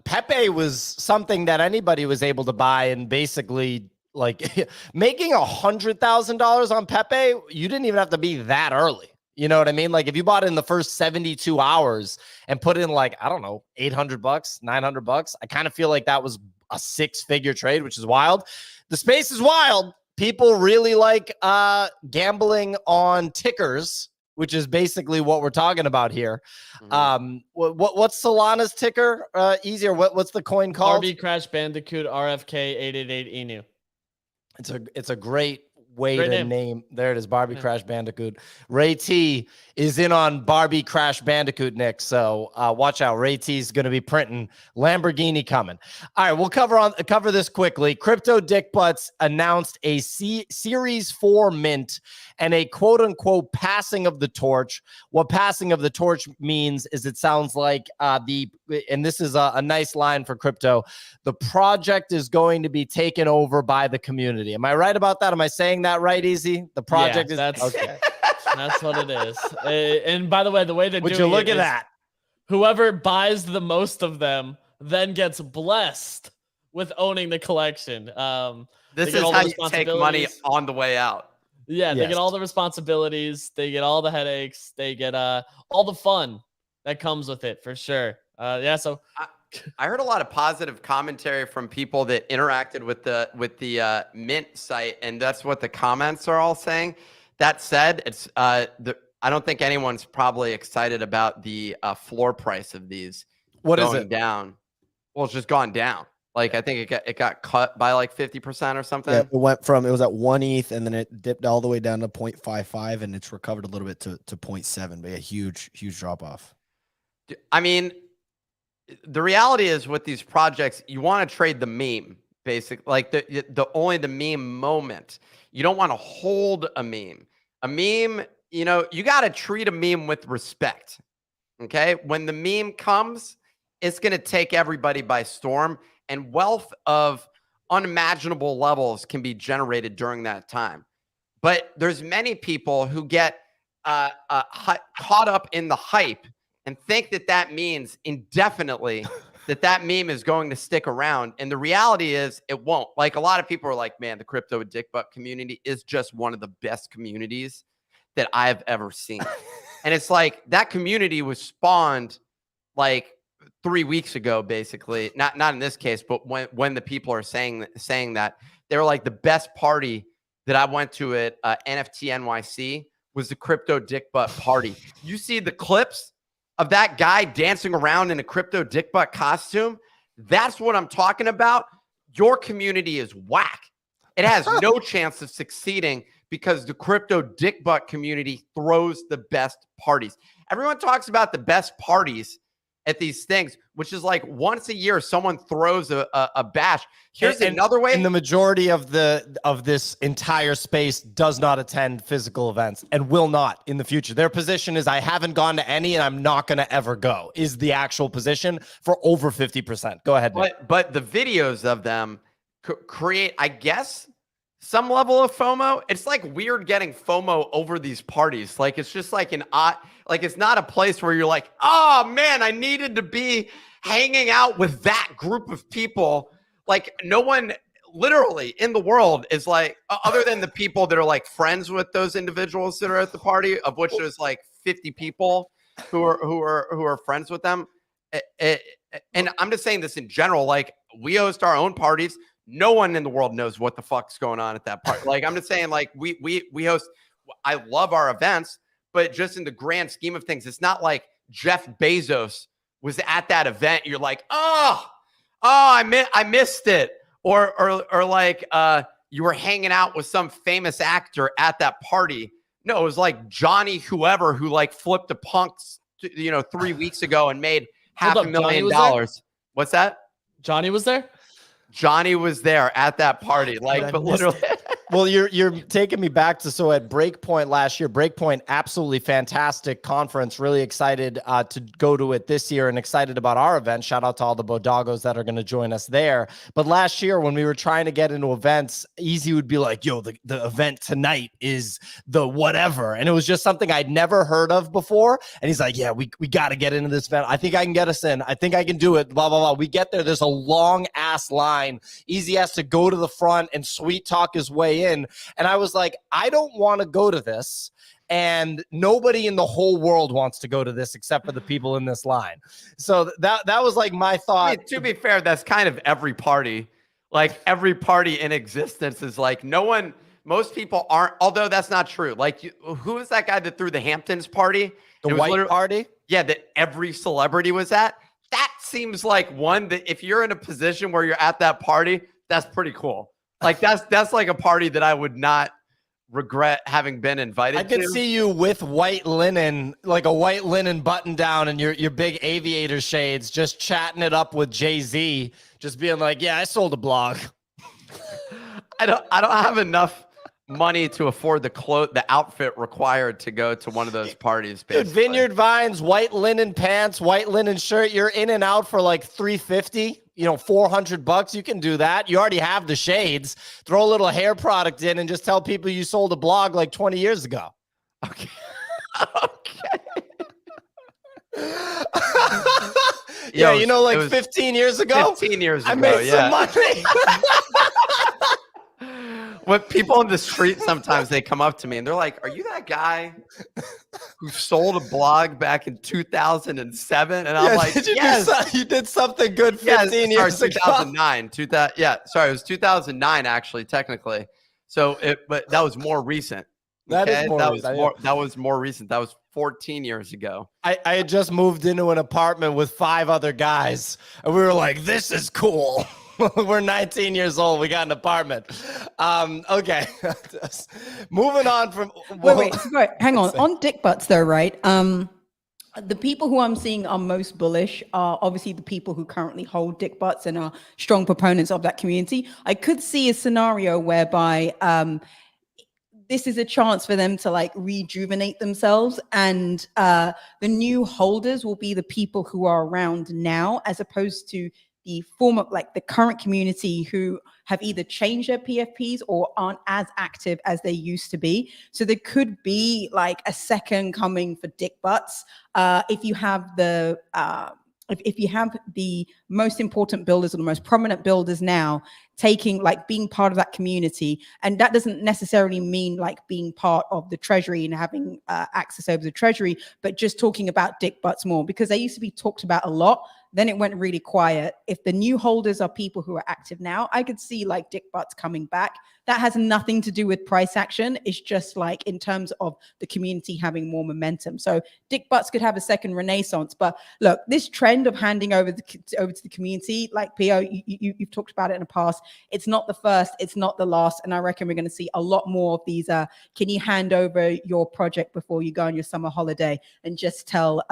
Pepe was something that anybody was able to buy, and basically, like making $100,000 on Pepe, you didn't even have to be that early. You know what I mean? Like if you bought it in the first 72 hours and put in like, I don't know, $800, $900, I kind of feel like that was a 6-figure trade, which is wild. The space is wild. People really like gambling on tickers, which is basically what we're talking about here. Mm-hmm. What's Solana's ticker? Easier. What's the coin called? Barbie Crash Bandicoot RFK 888 ENU. It's a great way to name. There it is, Barbie Crash Bandicoot. Ray T is in on Barbie Crash Bandicoot, Nick. So watch out. Ray T is going to be printing Lamborghini coming. All right, we'll cover this quickly. CryptoDickButts announced a Series 4 mint and a quote unquote passing of the torch. What passing of the torch means is it sounds like and this is a nice line for crypto, the project is going to be taken over by the community. Am I right about that? Am I saying that right, Easy? The project is okay. That's what it is. And by the way, the way they would you look at that? Whoever buys the most of them then gets blessed with owning the collection. This is how you take money on the way out. Yeah, they get all the responsibilities. They get all the headaches. They get all the fun that comes with it, for sure. So I heard a lot of positive commentary from people that interacted with the Mint site, and that's what the comments are all saying. That said, it's I don't think anyone's probably excited about the floor price of these. What is it? Down? Well, it's just gone down. Like I think it got cut by like 50% or something. Yeah, it was at 1 ETH and then it dipped all the way down to 0.55 and it's recovered a little bit to 0.7, but a huge drop off. I mean, the reality is with these projects, you want to trade the meme, basically, like the only the meme moment. You don't want to hold a meme. A meme, you got to treat a meme with respect. Okay, when the meme comes, it's going to take everybody by storm. And wealth of unimaginable levels can be generated during that time. But there's many people who get caught up in the hype and think that means indefinitely that meme is going to stick around. And the reality is it won't. Like, a lot of people are like, man, the crypto dick butt community is just one of the best communities that I've ever seen. And it's like that community was spawned like 3 weeks ago, basically. Not in this case, but when the people are saying that, they were like, the best party that I went to at NFT NYC was the crypto dick butt party. You see the clips of that guy dancing around in a crypto dick butt costume? That's what I'm talking about. Your community is whack. It has no chance of succeeding because the crypto dick butt community throws the best parties. Everyone talks about the best parties at these things, which is like once a year someone throws a bash. Here's another way. And the majority of this entire space does not attend physical events and will not in the future. Their position is, I haven't gone to any and I'm not going to ever go, is the actual position for over 50%. Go ahead, Nick. But the videos of them create, I guess, some level of FOMO. It's like weird getting FOMO over these parties. Like, it's just like like, it's not a place where you're like, oh man, I needed to be hanging out with that group of people. Like, no one literally in the world is like, other than the people that are like friends with those individuals that are at the party, of which there's like 50 people who are friends with them. And I'm just saying this in general, like, we host our own parties. No one in the world knows what the fuck's going on at that party. Like, I'm just saying, like, we host, I love our events, but just in the grand scheme of things, it's not like Jeff Bezos was at that event. You're like, I missed it. Or like you were hanging out with some famous actor at that party. No, it was like Johnny whoever who like flipped a punk, 3 weeks ago and made $500,000. What's that? Johnny was there? Johnny was there at that party. Like, but literally. Well, you're taking me back to, at Breakpoint last year, Breakpoint, absolutely fantastic conference. Really excited to go to it this year and excited about our event. Shout out to all the Bodagos that are going to join us there. But last year when we were trying to get into events, Easy would be like, yo, the event tonight is the whatever. And it was just something I'd never heard of before. And he's like, yeah, we got to get into this event. I think I can get us in. I think I can do it, blah, blah, blah. We get there. There's a long ass line. Easy has to go to the front and sweet talk his way in. And I was like, I don't want to go to this. And nobody in the whole world wants to go to this except for the people in this line. So that was like my thought. I mean, to be fair, that's kind of every party. Like, every party in existence is like, most people aren't, although that's not true. Like, who is that guy that threw the Hamptons party? The white party? Yeah, that every celebrity was at. That seems like one that if you're in a position where you're at that party, that's pretty cool. Like, that's like a party that I would not regret having been invited to. I could see you with white linen, like a white linen button down and your big aviator shades, just chatting it up with Jay-Z, just being like, yeah, I sold a blog. I don't have enough money to afford the outfit required to go to one of those parties. Dude, Vineyard Vines, white linen pants, white linen shirt. You're in and out for like $350, $400. You can do that. You already have the shades. Throw a little hair product in and just tell people you sold a blog like 20 years ago. Okay. Yeah, like 15 years ago. 15 years ago. I made some money. When people in the street, sometimes they come up to me and they're like, are you that guy who sold a blog back in 2007? And I'm like, yes. You did something good 15 years ago. 2009. Sorry, it was 2009, actually, technically. But that was more recent. That was more recent. That was 14 years ago. I had just moved into an apartment with 5 other guys, and we were like, this is cool. We're 19 years old. We got an apartment. Okay. Moving on from. Wait, hang on. On dick butts, though, right? The people who I'm seeing are most bullish are obviously the people who currently hold dick butts and are strong proponents of that community. I could see a scenario whereby this is a chance for them to like rejuvenate themselves, and the new holders will be the people who are around now, as opposed to the former, like the current community who have either changed their PFPs or aren't as active as they used to be. So there could be like a second coming for dick butts. If you have the if you have the most important builders or the most prominent builders now taking, like, being part of that community, and that doesn't necessarily mean like being part of the treasury and having access over the treasury, but just talking about dick butts more, because they used to be talked about a lot. Then it went really quiet. If the new holders are people who are active now, I could see like dick butts coming back. That has nothing to do with price action. It's just like in terms of the community having more momentum. So dick butts could have a second renaissance. But look, this trend of handing over to the community, like Pio, you've talked about it in the past. It's not the first, it's not the last. And I reckon we're going to see a lot more of these. Can you hand over your project before you go on your summer holiday and just tell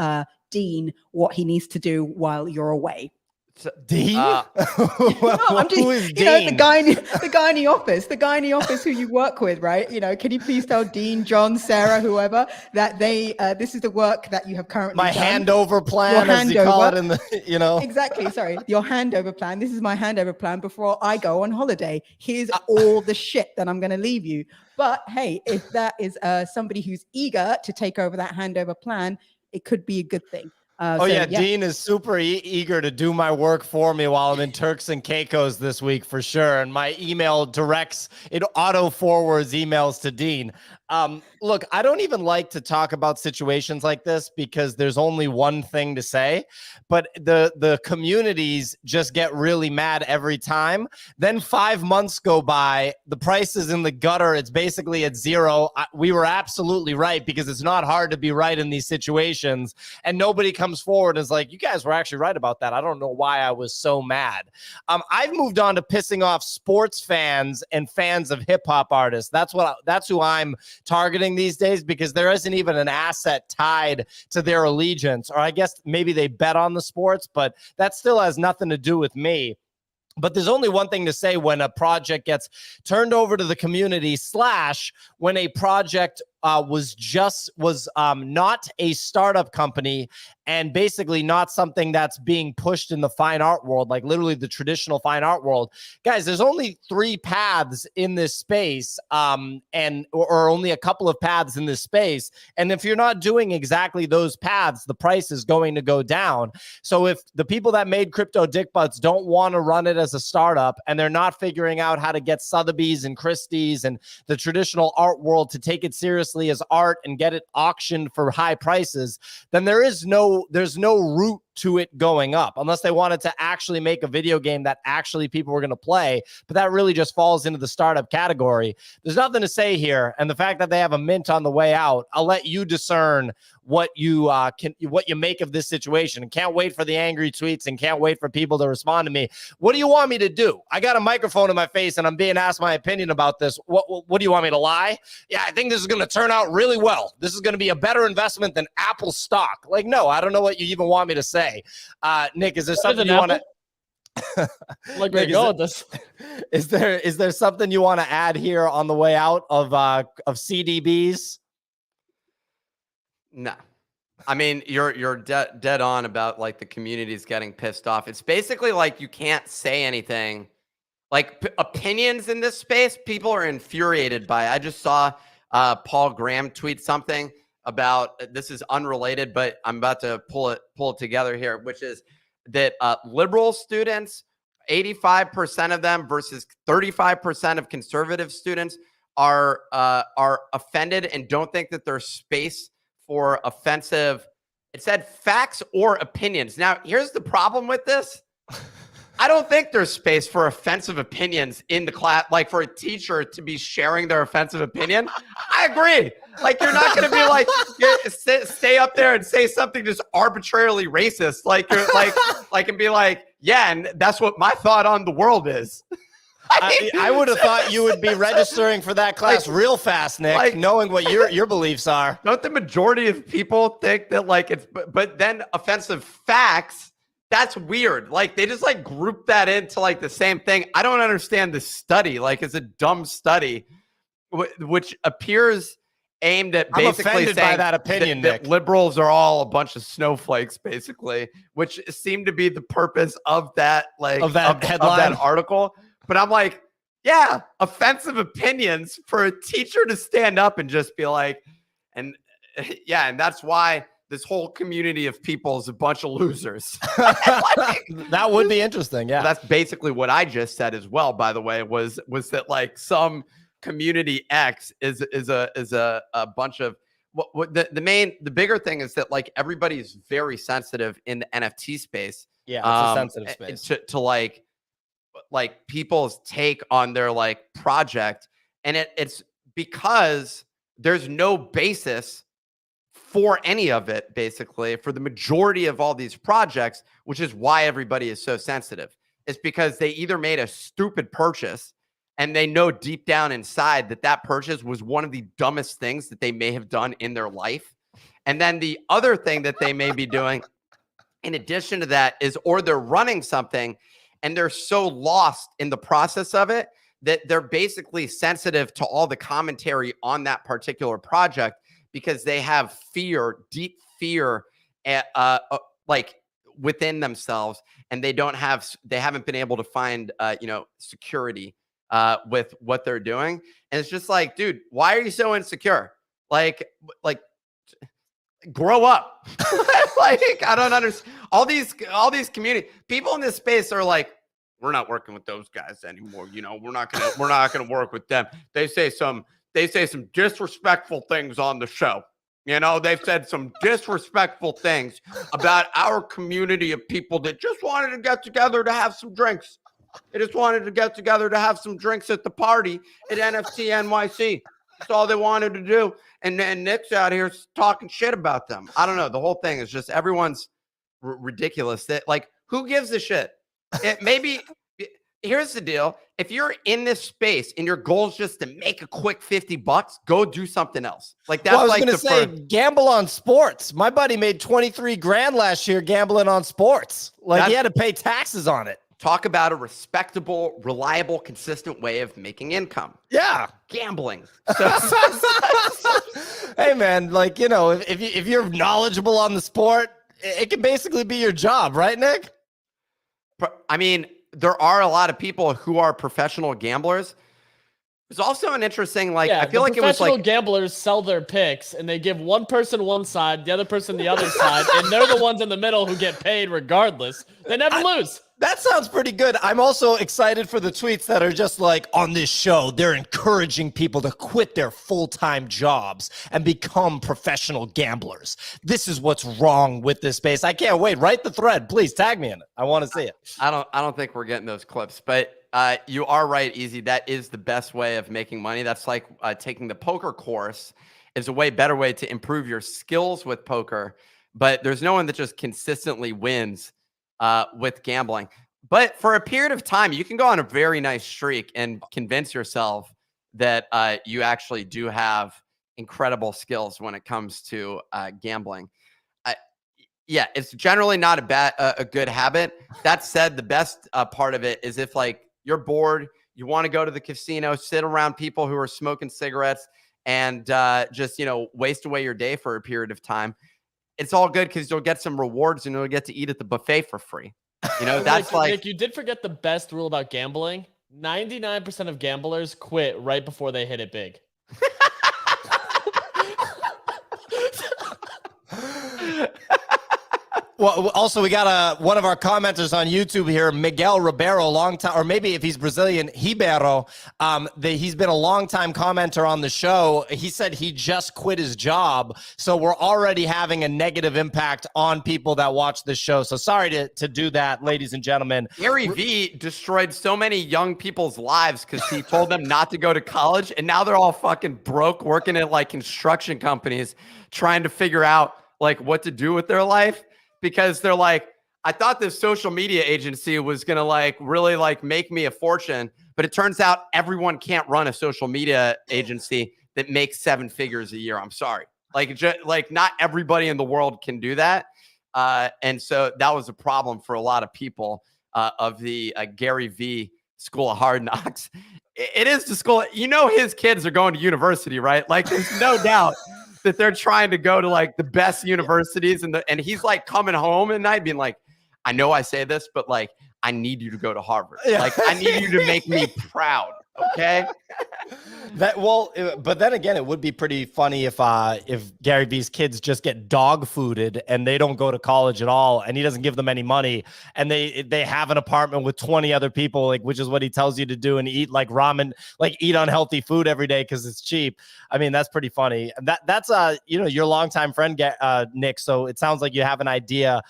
Dean what he needs to do while you're away? So, Dean? No, I'm just, Who is you know, Dean? the guy in the office who you work with, right? You know, can you please tell Dean, John, Sarah, whoever, that they this is the work that you have currently My done. handover plan, as you call it in the, you know. Exactly. Sorry, your handover plan. This is my handover plan before I go on holiday. Here's all the shit that I'm going to leave you. But hey, if that is somebody who's eager to take over that handover plan, it could be a good thing. Dean is super eager to do my work for me while I'm in Turks and Caicos this week for sure. And my email directs, it auto forwards emails to Dean. Look, I don't even like to talk about situations like this because there's only one thing to say, but the communities just get really mad every time. Then 5 months go by, the price is in the gutter. It's basically at zero. We were absolutely right, because it's not hard to be right in these situations. And nobody comes forward and is like, you guys were actually right about that. I don't know why I was so mad. I've moved on to pissing off sports fans and fans of hip hop artists. That's who I'm targeting these days, because there isn't even an asset tied to their allegiance, or I guess maybe they bet on the sports, but that still has nothing to do with me. But there's only one thing to say when a project gets turned over to the community, / when a project was not a startup company and basically not something that's being pushed in the fine art world, like literally the traditional fine art world. Guys, there's only 3 paths in this space, or only a couple of paths in this space. And if you're not doing exactly those paths, the price is going to go down. So if the people that made CryptoDickButts don't want to run it as a startup, and they're not figuring out how to get Sotheby's and Christie's and the traditional art world to take it seriously as art and get it auctioned for high prices, then there's no route to it going up, unless they wanted to actually make a video game that actually people were going to play. But that really just falls into the startup category. There's nothing to say here. And the fact that they have a mint on the way out, I'll let you discern what you make of this situation. And can't wait for the angry tweets and can't wait for people to respond to me. What do you want me to do? I got a microphone in my face and I'm being asked my opinion about this. What do you want me to lie? Yeah, I think this is going to turn out really well. This is going to be a better investment than Apple stock. Like, no, I don't know what you even want me to say. Nick, is there something you want to like Nick, go with this? Is there something you want to add here on the way out of CDBs? No. I mean, you're dead on about like the community's getting pissed off. It's basically like you can't say anything. Like opinions in this space, people are infuriated by it. I just saw Paul Graham tweet something about, this is unrelated, but I'm about to pull it together here, which is that liberal students, 85% of them versus 35% of conservative students are offended and don't think that there's space for offensive, it said facts or opinions. Now, here's the problem with this. I don't think there's space for offensive opinions in the class, like for a teacher to be sharing their offensive opinion. I agree. Like, you're not going to be like, stay up there and say something just arbitrarily racist. Like, you're like, and be like, yeah, and that's what my thought on the world is. I would have thought you would be registering for that class real fast, Nick, knowing what your beliefs are. Don't the majority of people think that like it's, but then offensive facts, that's weird. Like they just like group that into like the same thing. I don't understand this study. Like it's a dumb study, which appears aimed at basically I'm offended saying by that opinion, that Nick. liberals are all a bunch of snowflakes, basically, which seemed to be the purpose of that, like of that headline, of that article. But I'm like, yeah, offensive opinions for a teacher to stand up and just be like, and yeah, and that's why this whole community of people is a bunch of losers. That would be interesting. Yeah. That's basically what I just said as well, by the way, was that like some community X is a bunch of the bigger thing is that like everybody's very sensitive in the NFT space. Yeah. It's a sensitive space. To like people's take on their like project. And it's because there's no basis for any of it, basically, for the majority of all these projects, which is why everybody is so sensitive. It's because they either made a stupid purchase and they know deep down inside that that purchase was one of the dumbest things that they may have done in their life. And then the other thing that they may be doing in addition to that is, or they're running something and they're so lost in the process of it that they're basically sensitive to all the commentary on that particular project because they have fear, deep fear, like within themselves, and they haven't been able to find, security with what they're doing. And it's just like, dude, why are you so insecure? Like grow up. Like, I don't understand. All these community people in this space are like, we're not working with those guys anymore. We're not gonna work with them. They say some disrespectful things on the show. They've said some disrespectful things about our community of people that just wanted to get together to have some drinks. They just wanted to get together to have some drinks at the party at NFT NYC. That's all they wanted to do. And Nick's out here talking shit about them. I don't know. The whole thing is just everyone's ridiculous. That like, who gives a shit? Here's the deal. If you're in this space and your goal is just to make a quick $50, go do something else. Like that's I was like going to say, gamble on sports. My buddy made 23 grand last year gambling on sports. Like he had to pay taxes on it. Talk about a respectable, reliable, consistent way of making income. Yeah. Gambling. Hey man, like, if you're knowledgeable on the sport, it can basically be your job, right, Nick? I mean, there are a lot of people who are professional gamblers. There's also an interesting, I feel like it was professional gamblers sell their picks and they give one person one side, the other person the other side, and they're the ones in the middle who get paid regardless. They never lose. That sounds pretty good. I'm also excited for the tweets that are just like, on this show, they're encouraging people to quit their full-time jobs and become professional gamblers. This is what's wrong with this space. I can't wait. Write the thread. Please tag me in it. I want to see it. I don't think we're getting those clips, but you are right, Easy. That is the best way of making money. That's like taking the poker course is a way better way to improve your skills with poker, but there's no one that just consistently wins with gambling. But for a period of time, you can go on a very nice streak and convince yourself that you actually do have incredible skills when it comes to gambling. Yeah, it's generally not a good habit. That said, the best part of it is if like you're bored, you want to go to the casino, sit around people who are smoking cigarettes and just, waste away your day for a period of time. It's all good because you'll get some rewards and you'll get to eat at the buffet for free. That's Nick, you did forget the best rule about gambling. 99% of gamblers quit right before they hit it big. Well, also, we got one of our commenters on YouTube here, Miguel Ribeiro, long time, or maybe if he's Brazilian, Ribeiro. He's been a long time commenter on the show. He said he just quit his job. So we're already having a negative impact on people that watch this show. So sorry to do that, ladies and gentlemen. Gary V destroyed so many young people's lives because he told them not to go to college. And now they're all fucking broke working at like construction companies trying to figure out like what to do with their life. Because they're like, I thought this social media agency was going to like really like make me a fortune. But it turns out everyone can't run a social media agency that makes 7 figures a year. I'm sorry. Like not everybody in the world can do that. And so that was a problem for a lot of people of the Gary V School of Hard Knocks. It is the school. His kids are going to university, right? Like there's no doubt that they're trying to go to like the best universities and he's like coming home at night being like, I know I say this, but like, I need you to go to Harvard. Yeah. Like I need you to make me proud. Okay. But then again, it would be pretty funny if Gary Vee's kids just get dog fooded and they don't go to college at all, and he doesn't give them any money, and they have an apartment with 20 other people, like, which is what he tells you to do, and eat like ramen, like eat unhealthy food every day because it's cheap. I mean, that's pretty funny. That's your longtime friend, Nick. So it sounds like you have an idea.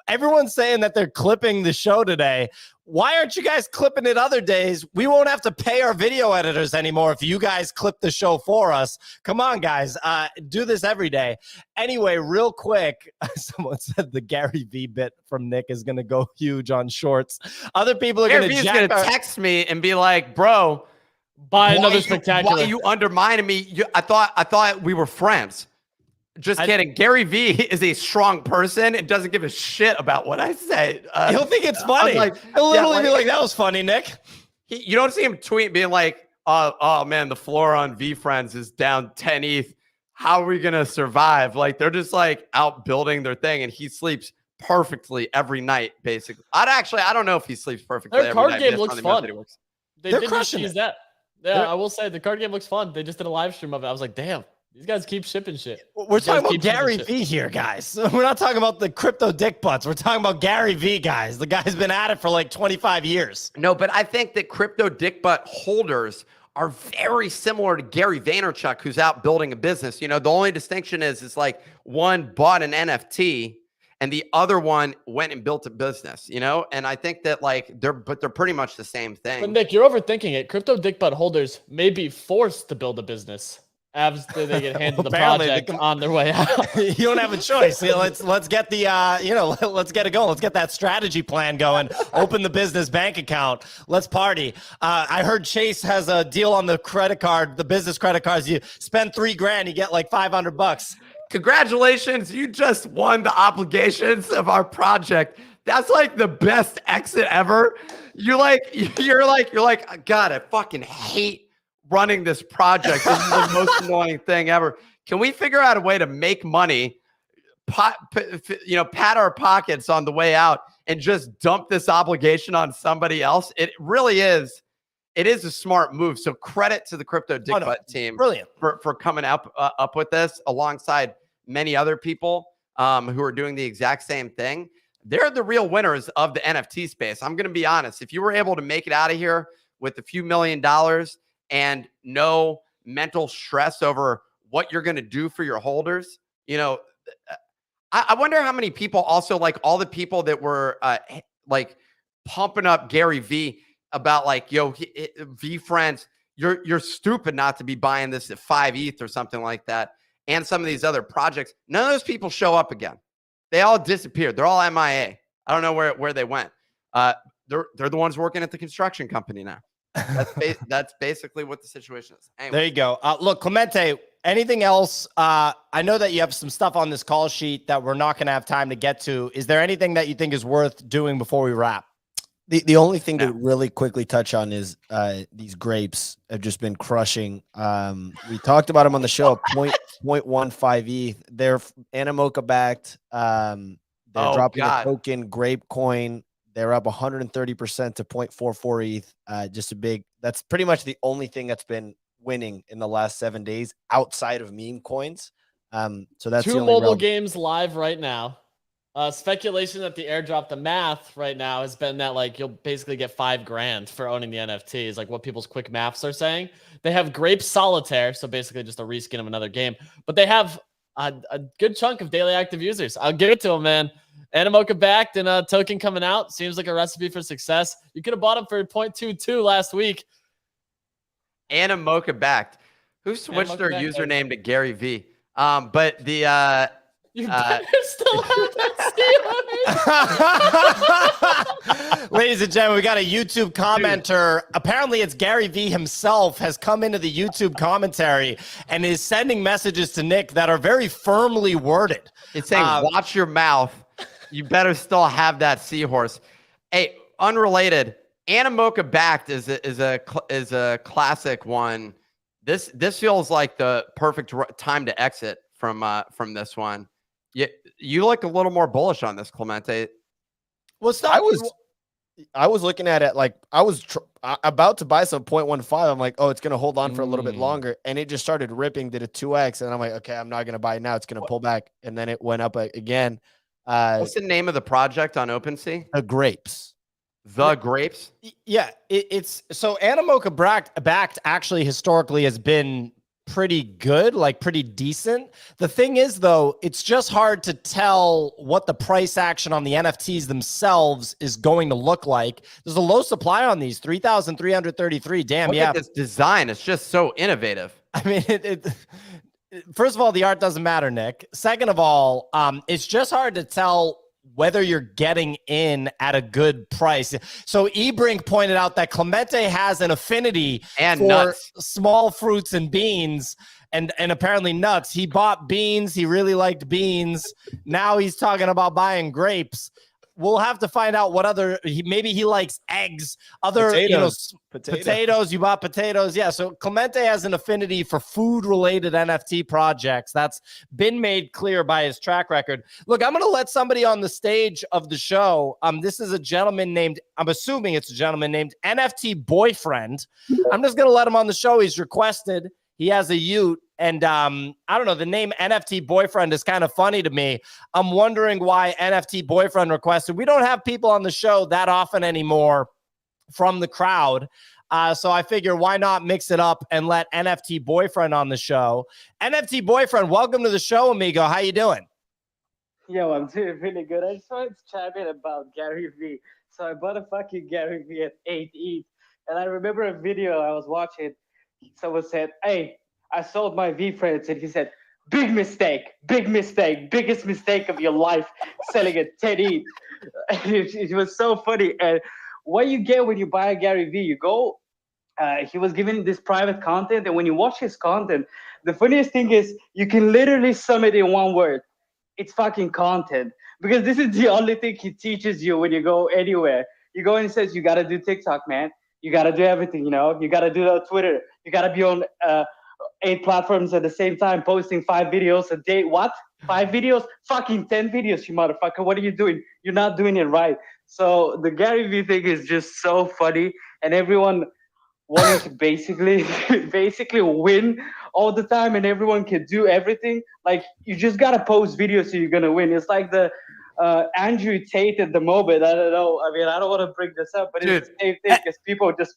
Everyone's saying that they're clipping the show today. Why aren't you guys clipping it other days? We won't have to pay our video editors anymore if you guys clip the show for us. Come on, guys. Do this every day. Anyway, real quick, someone said the Gary V bit from Nick is going to go huge on shorts. Other people are going to text me and be like, bro, buy another spectacular. Why are you undermining me? I thought we were friends. Just kidding. Gary V is a strong person and doesn't give a shit about what I say. He'll think it's funny. He'll literally be like, that was funny, Nick. You don't see him tweet being like, oh man, the floor on VeeFriends is down 10 ETH. How are we going to survive? Like, they're just like out building their thing, and he sleeps perfectly every night, basically. I don't know if he sleeps perfectly every night. Their card game looks fun. They're crushing it. That. Yeah, I will say the card game looks fun. They just did a live stream of it. I was like, damn. These guys keep shipping shit. We're talking about Gary V here, guys. We're not talking about the CryptoDickButts. We're talking about Gary V, guys. The guy's been at it for like 25 years. No, but I think that CryptoDickButt holders are very similar to Gary Vaynerchuk, who's out building a business. The only distinction is like one bought an NFT and the other one went and built a business, And I think that they're pretty much the same thing. But Nick, you're overthinking it. CryptoDickButt holders may be forced to build a business after they get handed the project on their way out. You don't have a choice. Let's get the let's get it going. Let's get that strategy plan going. Open the business bank account. Let's party. I heard Chase has a deal on the credit card, the business credit cards. You spend $3,000, you get like $500. Congratulations, you just won the obligations of our project. That's like the best exit ever. You're like, God, I fucking hate running this project. This is the most annoying thing ever. Can we figure out a way to make money, pat our pockets on the way out, and just dump this obligation on somebody else? It really is. It is a smart move. So credit to the CryptoDickButt team. Brilliant. For coming up with this alongside many other people who are doing the exact same thing. They're the real winners of the NFT space. I'm going to be honest. If you were able to make it out of here with a few $1 million and no mental stress over what you're going to do for your holders, I wonder how many people also, like all the people that were pumping up Gary V about VeeFriends, you're stupid not to be buying this at 5 ETH or something like that. And some of these other projects, none of those people show up again. They all disappeared. They're all MIA. I don't know where they went. They're the ones working at the construction company now. That's basically what the situation is. Anyway. There you go. Look, Clemente, anything else? I know that you have some stuff on this call sheet that we're not going to have time to get to. Is there anything that you think is worth doing before we wrap? The only thing to really quickly touch on is these grapes have just been crushing. We talked about them on the show, 0.15 ETH. They're Animoca backed. They're dropping the token Grape Coin. They're up 130% to 0.44 ETH. That's pretty much the only thing that's been winning in the last 7 days outside of meme coins. So that's two mobile games live right now. Speculation that the airdrop, the math right now has been that you'll basically get $5,000 for owning the NFT is what people's quick maths are saying. They have Grape Solitaire, so basically just a reskin of another game, but they have a good chunk of daily active users. I'll give it to them, man. Animoca backed and a token coming out seems like a recipe for success. You could have bought them for 0.22 last week. Animoca backed. Who switched their username to Gary V? But the you better still have that steal. Ladies and gentlemen, we got a YouTube commenter. Apparently, it's Gary V himself has come into the YouTube commentary and is sending messages to Nick that are very firmly worded. It's saying, watch your mouth. You better still have that seahorse. Hey, unrelated, Animoca backed is a classic one. This feels like the perfect time to exit from this one. You look a little more bullish on this, Clemente. Well, I was looking at it like I was about to buy some 0.15. I'm like, oh, it's gonna hold on for a little bit longer, and it just started ripping. Did a 2x, and I'm like, okay, I'm not gonna buy it now. It's gonna pull back, and then it went up again. What's the name of the project on OpenSea? The grapes. The Grapes. Yeah, it's so Animoca backed actually historically has been pretty good, like pretty decent. The thing is, though, it's just hard to tell what the price action on the NFTs themselves is going to look like. There's a low supply on these, 3,333. Damn, Look yeah. at this design. It's just so innovative. I mean, first of all, the art doesn't matter, Nick. Second of all, it's just hard to tell whether you're getting in at a good price. So Ebrink pointed out that Clemente has an affinity And for nuts. small fruits and beans and apparently nuts. He bought beans. He really liked beans. Now he's talking about buying grapes. We'll have to find out what other, maybe he likes eggs, other, potatoes. You bought potatoes. Yeah. So Clemente has an affinity for food related NFT projects. That's been made clear by his track record. Look, I'm going to let somebody on the stage of the show. This is a gentleman named, I'm assuming it's a gentleman named NFT Boyfriend. I'm just going to let him on the show. He's requested. He has a ute. And I don't know, the name NFT Boyfriend is kind of funny to me. I'm wondering why NFT Boyfriend requested. We don't have people on the show that often anymore from the crowd. So I figure why not mix it up and let NFT Boyfriend on the show. NFT Boyfriend, welcome to the show, amigo. How you doing? Yo, I'm doing really good. I just wanted to chime in about Gary Vee. So I bought a fucking Gary Vee at 8 ETH. And I remember a video I was watching. Someone said, hey, I sold my VeeFriends, and he said, big mistake, biggest mistake of your life, selling at 10 ETH. And it was so funny. And what you get when you buy a Gary Vee, you go, he was giving this private content, and when you watch his content, the funniest thing is you can literally sum it in one word. It's fucking content. Because this is the only thing he teaches you when you go anywhere. You go and he says, you got to do TikTok, man. You got to do everything, you know. You got to do Twitter. You got to be on 8 platforms at the same time, posting 5 videos a day. What? 5 videos? Fucking 10 videos, you motherfucker. What are you doing? You're not doing it right. So the Gary Vee thing is just so funny, and everyone wanting to basically win all the time, and everyone can do everything. Like, you just gotta post videos so you're gonna win. It's like the Andrew Tate at the moment. I don't know. I mean, I don't want to bring this up, but it's the same thing because people just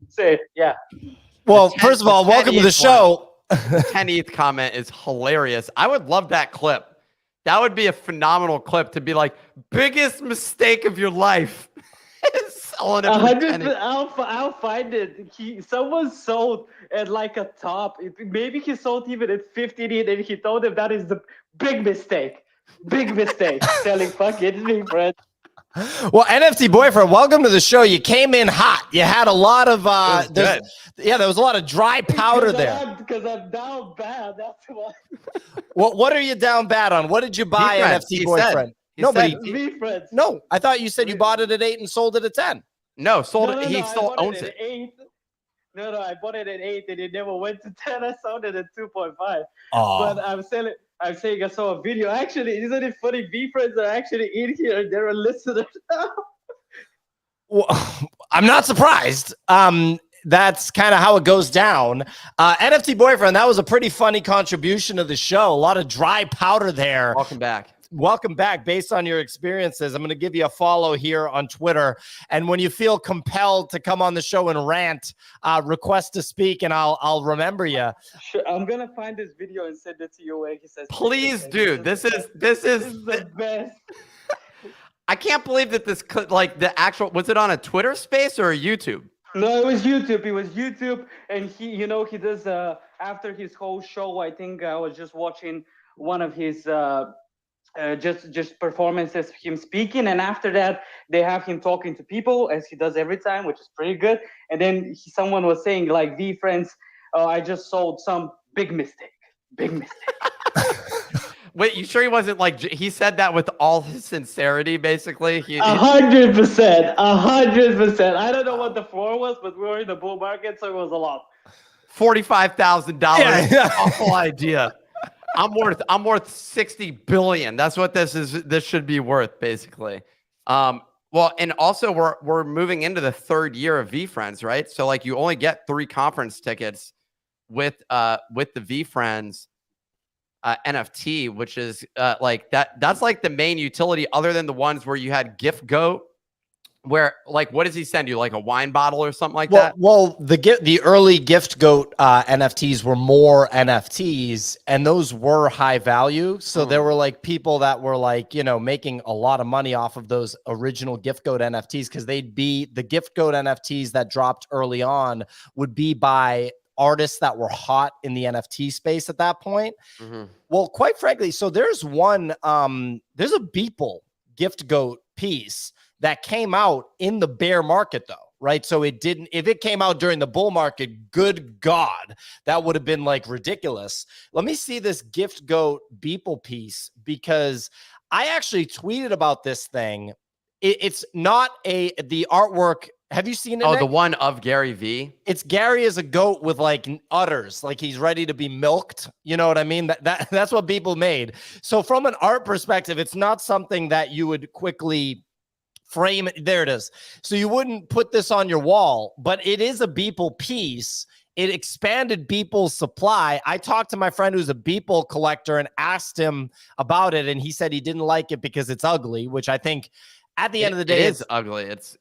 say, yeah. Well, first of all, welcome to the show. The 10 ETH comment is hilarious. I would love that clip. That would be a phenomenal clip to be like, biggest mistake of your life. Selling it for 10 ETH. I'll find it. Someone sold at like a top. Maybe he sold even at 15 ETH, and he told him that is the big mistake. Big mistake. Selling fucking VeeFriends. Well, NFT Boyfriend, welcome to the show. You came in hot. You had a lot of there was a lot of dry powder there. Because I'm down bad. That's why. What are you down bad on? What did you buy, NFT Boyfriend? VeeFriends. No, I thought you said you bought it at 8 and sold it at 10. No, sold it. He still owns it. No, I bought it at 8 and it never went to 10. I sold it at 2.5. Oh. But I'm saying I saw a video. Actually, isn't it funny? VeeFriends are actually in here. They're a listener now. Well, I'm not surprised. That's kind of how it goes down. NFT Boyfriend, that was a pretty funny contribution to the show. A lot of dry powder there. Welcome back. Welcome back. Based on your experiences, I'm going to give you a follow here on Twitter. And when you feel compelled to come on the show and rant, request to speak, and I'll remember you. Sure, I'm gonna find this video and send it to you where he says, please do. This is the best. I can't believe that this like the actual, was it on a Twitter space or a YouTube? No, it was YouTube. It was YouTube, and he does after his whole show. I think I was just watching one of his just performances of him speaking, and after that they have him talking to people as he does every time, which is pretty good. And then someone was saying like, VeeFriends, I just sold some big mistake. Wait, you sure he wasn't like, he said that with all his sincerity, basically? 100%. I don't know what the floor was, but we were in the bull market, so it was a lot. $45,000. Yeah. Awful idea. I'm worth 60 billion. That's what this is. This should be worth, basically. Well, and also we're moving into the third year of VeeFriends, right? So like you only get 3 conference tickets with the VeeFriends NFT, which is like that's like the main utility other than the ones where you had Gift Goat, where like what does he send you, like a wine bottle or something like that? Well, the early Gift Goat NFTs were more NFTs, and those were high value. So there were like people that were like, you know, making a lot of money off of those original Gift Goat NFTs, because they'd be the Gift Goat NFTs that dropped early on would be by artists that were hot in the NFT space at that point. Well, quite frankly, so there's one, there's a Beeple Gift Goat piece that came out in the bear market though, right? So it didn't, if it came out during the bull market, good God, that would have been like ridiculous. Let me see this Gift Goat Beeple piece, because I actually tweeted about this thing. It's not the artwork. Have you seen it? Oh, Nick? the one of Gary V. It's Gary as a goat with like udders, like he's ready to be milked. You know what I mean? That's what people made. So from an art perspective, it's not something that you would quickly frame it. There it is. So you wouldn't put this on your wall, but it is a Beeple piece. It expanded Beeple's supply. I talked to my friend who's a Beeple collector and asked him about it, and he said he didn't like it because it's ugly, which I think at the end of the day it is ugly. It's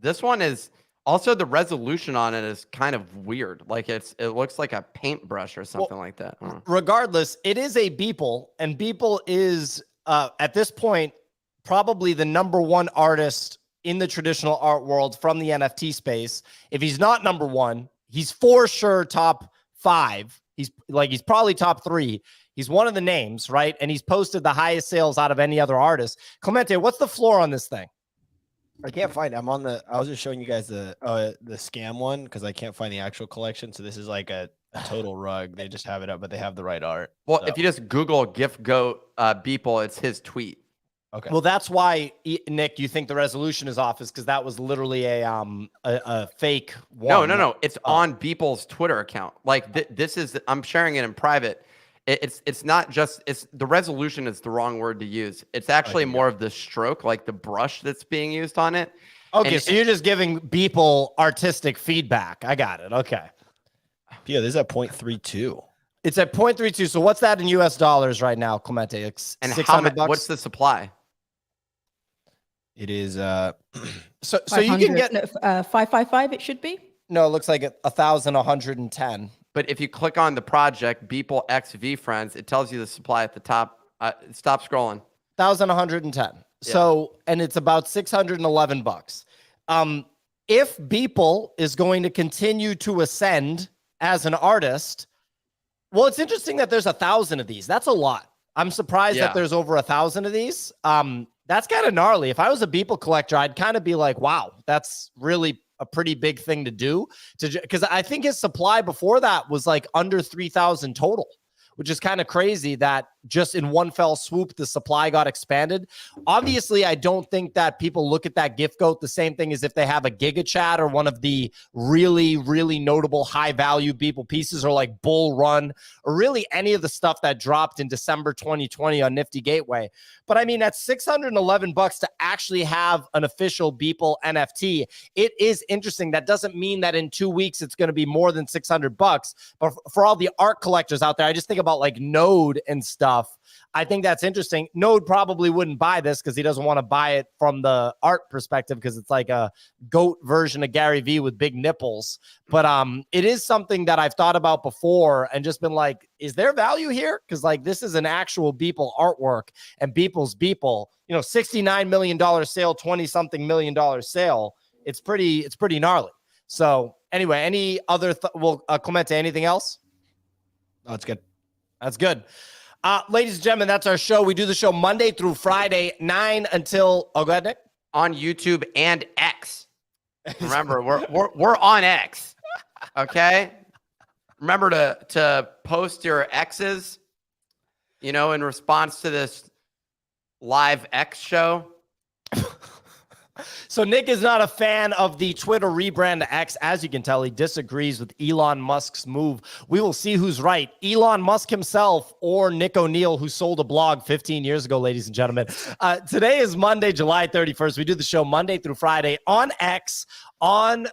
this one is also, the resolution on it is kind of weird. Like it looks like a paintbrush or something like that. Regardless, it is a Beeple, and Beeple is at this point probably the #1 artist in the traditional art world from the NFT space. If he's not #1, he's for sure top 5. He's probably top 3. He's one of the names, right? And he's posted the highest sales out of any other artist. Clemente, what's the floor on this thing? I can't find it. I was just showing you guys the scam one because I can't find the actual collection. So this is like a total rug. They just have it up, but they have the right art. Well, so. If you just Google Gift Goat Beeple, it's his tweet. Okay. Well, that's why, Nick, you think the resolution is off, is because that was literally a fake one. No. It's on Beeple's Twitter account. Like this is, I'm sharing it in private. It's not just, the resolution is the wrong word to use. It's actually more of the stroke, like the brush that's being used on it. Okay, so you're just giving Beeple artistic feedback. I got it. Okay. Yeah, this is at 0.32. It's at 0.32. So what's that in US dollars right now, Clemente? It's and $600. What's the supply? It is so you can get 555. It should be. No, it looks like 1,110. But if you click on the project Beeple X VeeFriends, it tells you the supply at the top. Stop scrolling. 1,110. Yeah. So, and it's about $611. If Beeple is going to continue to ascend as an artist, well, it's interesting that there's 1,000 of these. That's a lot. I'm surprised that there's over 1,000 of these. That's kind of gnarly. If I was a Beeple collector, I'd kind of be like, wow, that's really a pretty big thing to do, because I think his supply before that was like under 3,000 total, which is kind of crazy that just in one fell swoop, the supply got expanded. Obviously, I don't think that people look at that Gift Goat the same thing as if they have a Giga Chat or one of the really, really notable high value Beeple pieces, or like Bull Run, or really any of the stuff that dropped in December 2020 on Nifty Gateway. But I mean, at $611 to actually have an official Beeple NFT, it is interesting. That doesn't mean that in 2 weeks it's going to be more than $600. But for all the art collectors out there, I just think about like Node and stuff. I think that's interesting. Node probably wouldn't buy this because he doesn't want to buy it from the art perspective, because it's like a goat version of Gary V with big nipples. But it is something that I've thought about before and just been like, is there value here? Because like this is an actual Beeple artwork, and Beeple's Beeple, you know, $69 million sale, 20-something million dollar sale. It's pretty gnarly. So anyway, any other Clemente, anything else? Oh, it's good. That's good. Ladies and gentlemen, that's our show. We do the show Monday through Friday, 9 until, go ahead, Nick. On YouTube and X. Remember, we're on X. Okay? Remember to post your X's, you know, in response to this live X show. So Nick is not a fan of the Twitter rebrand to X. As you can tell, he disagrees with Elon Musk's move. We will see who's right, Elon Musk himself or Nick O'Neill, who sold a blog 15 years ago, ladies and gentlemen. Today is Monday, July 31st. We do the show Monday through Friday on X, on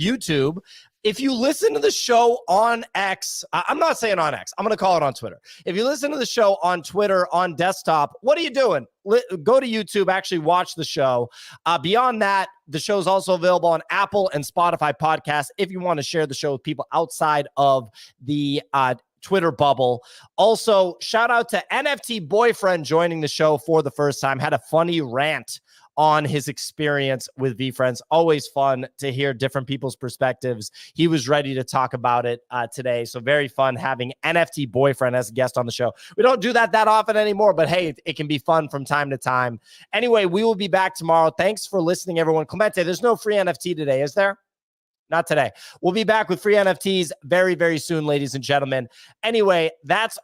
YouTube. If you listen to the show on X, I'm not saying on X, I'm going to call it on Twitter. If you listen to the show on Twitter, on desktop, what are you doing? Go to YouTube, actually watch the show. Beyond that, the show is also available on Apple and Spotify podcasts if you want to share the show with people outside of the Twitter bubble. Also, shout out to NFT Boyfriend joining the show for the first time. Had a funny rant on his experience with VeeFriends. Always fun to hear different people's perspectives. He was ready to talk about it today. So very fun having NFT Boyfriend as a guest on the show. We don't do that often anymore, but hey, it can be fun from time to time. Anyway, we will be back tomorrow. Thanks for listening, everyone. Clemente, there's no free NFT today, is there? Not today. We'll be back with free NFTs very, very soon, ladies and gentlemen. Anyway, that's our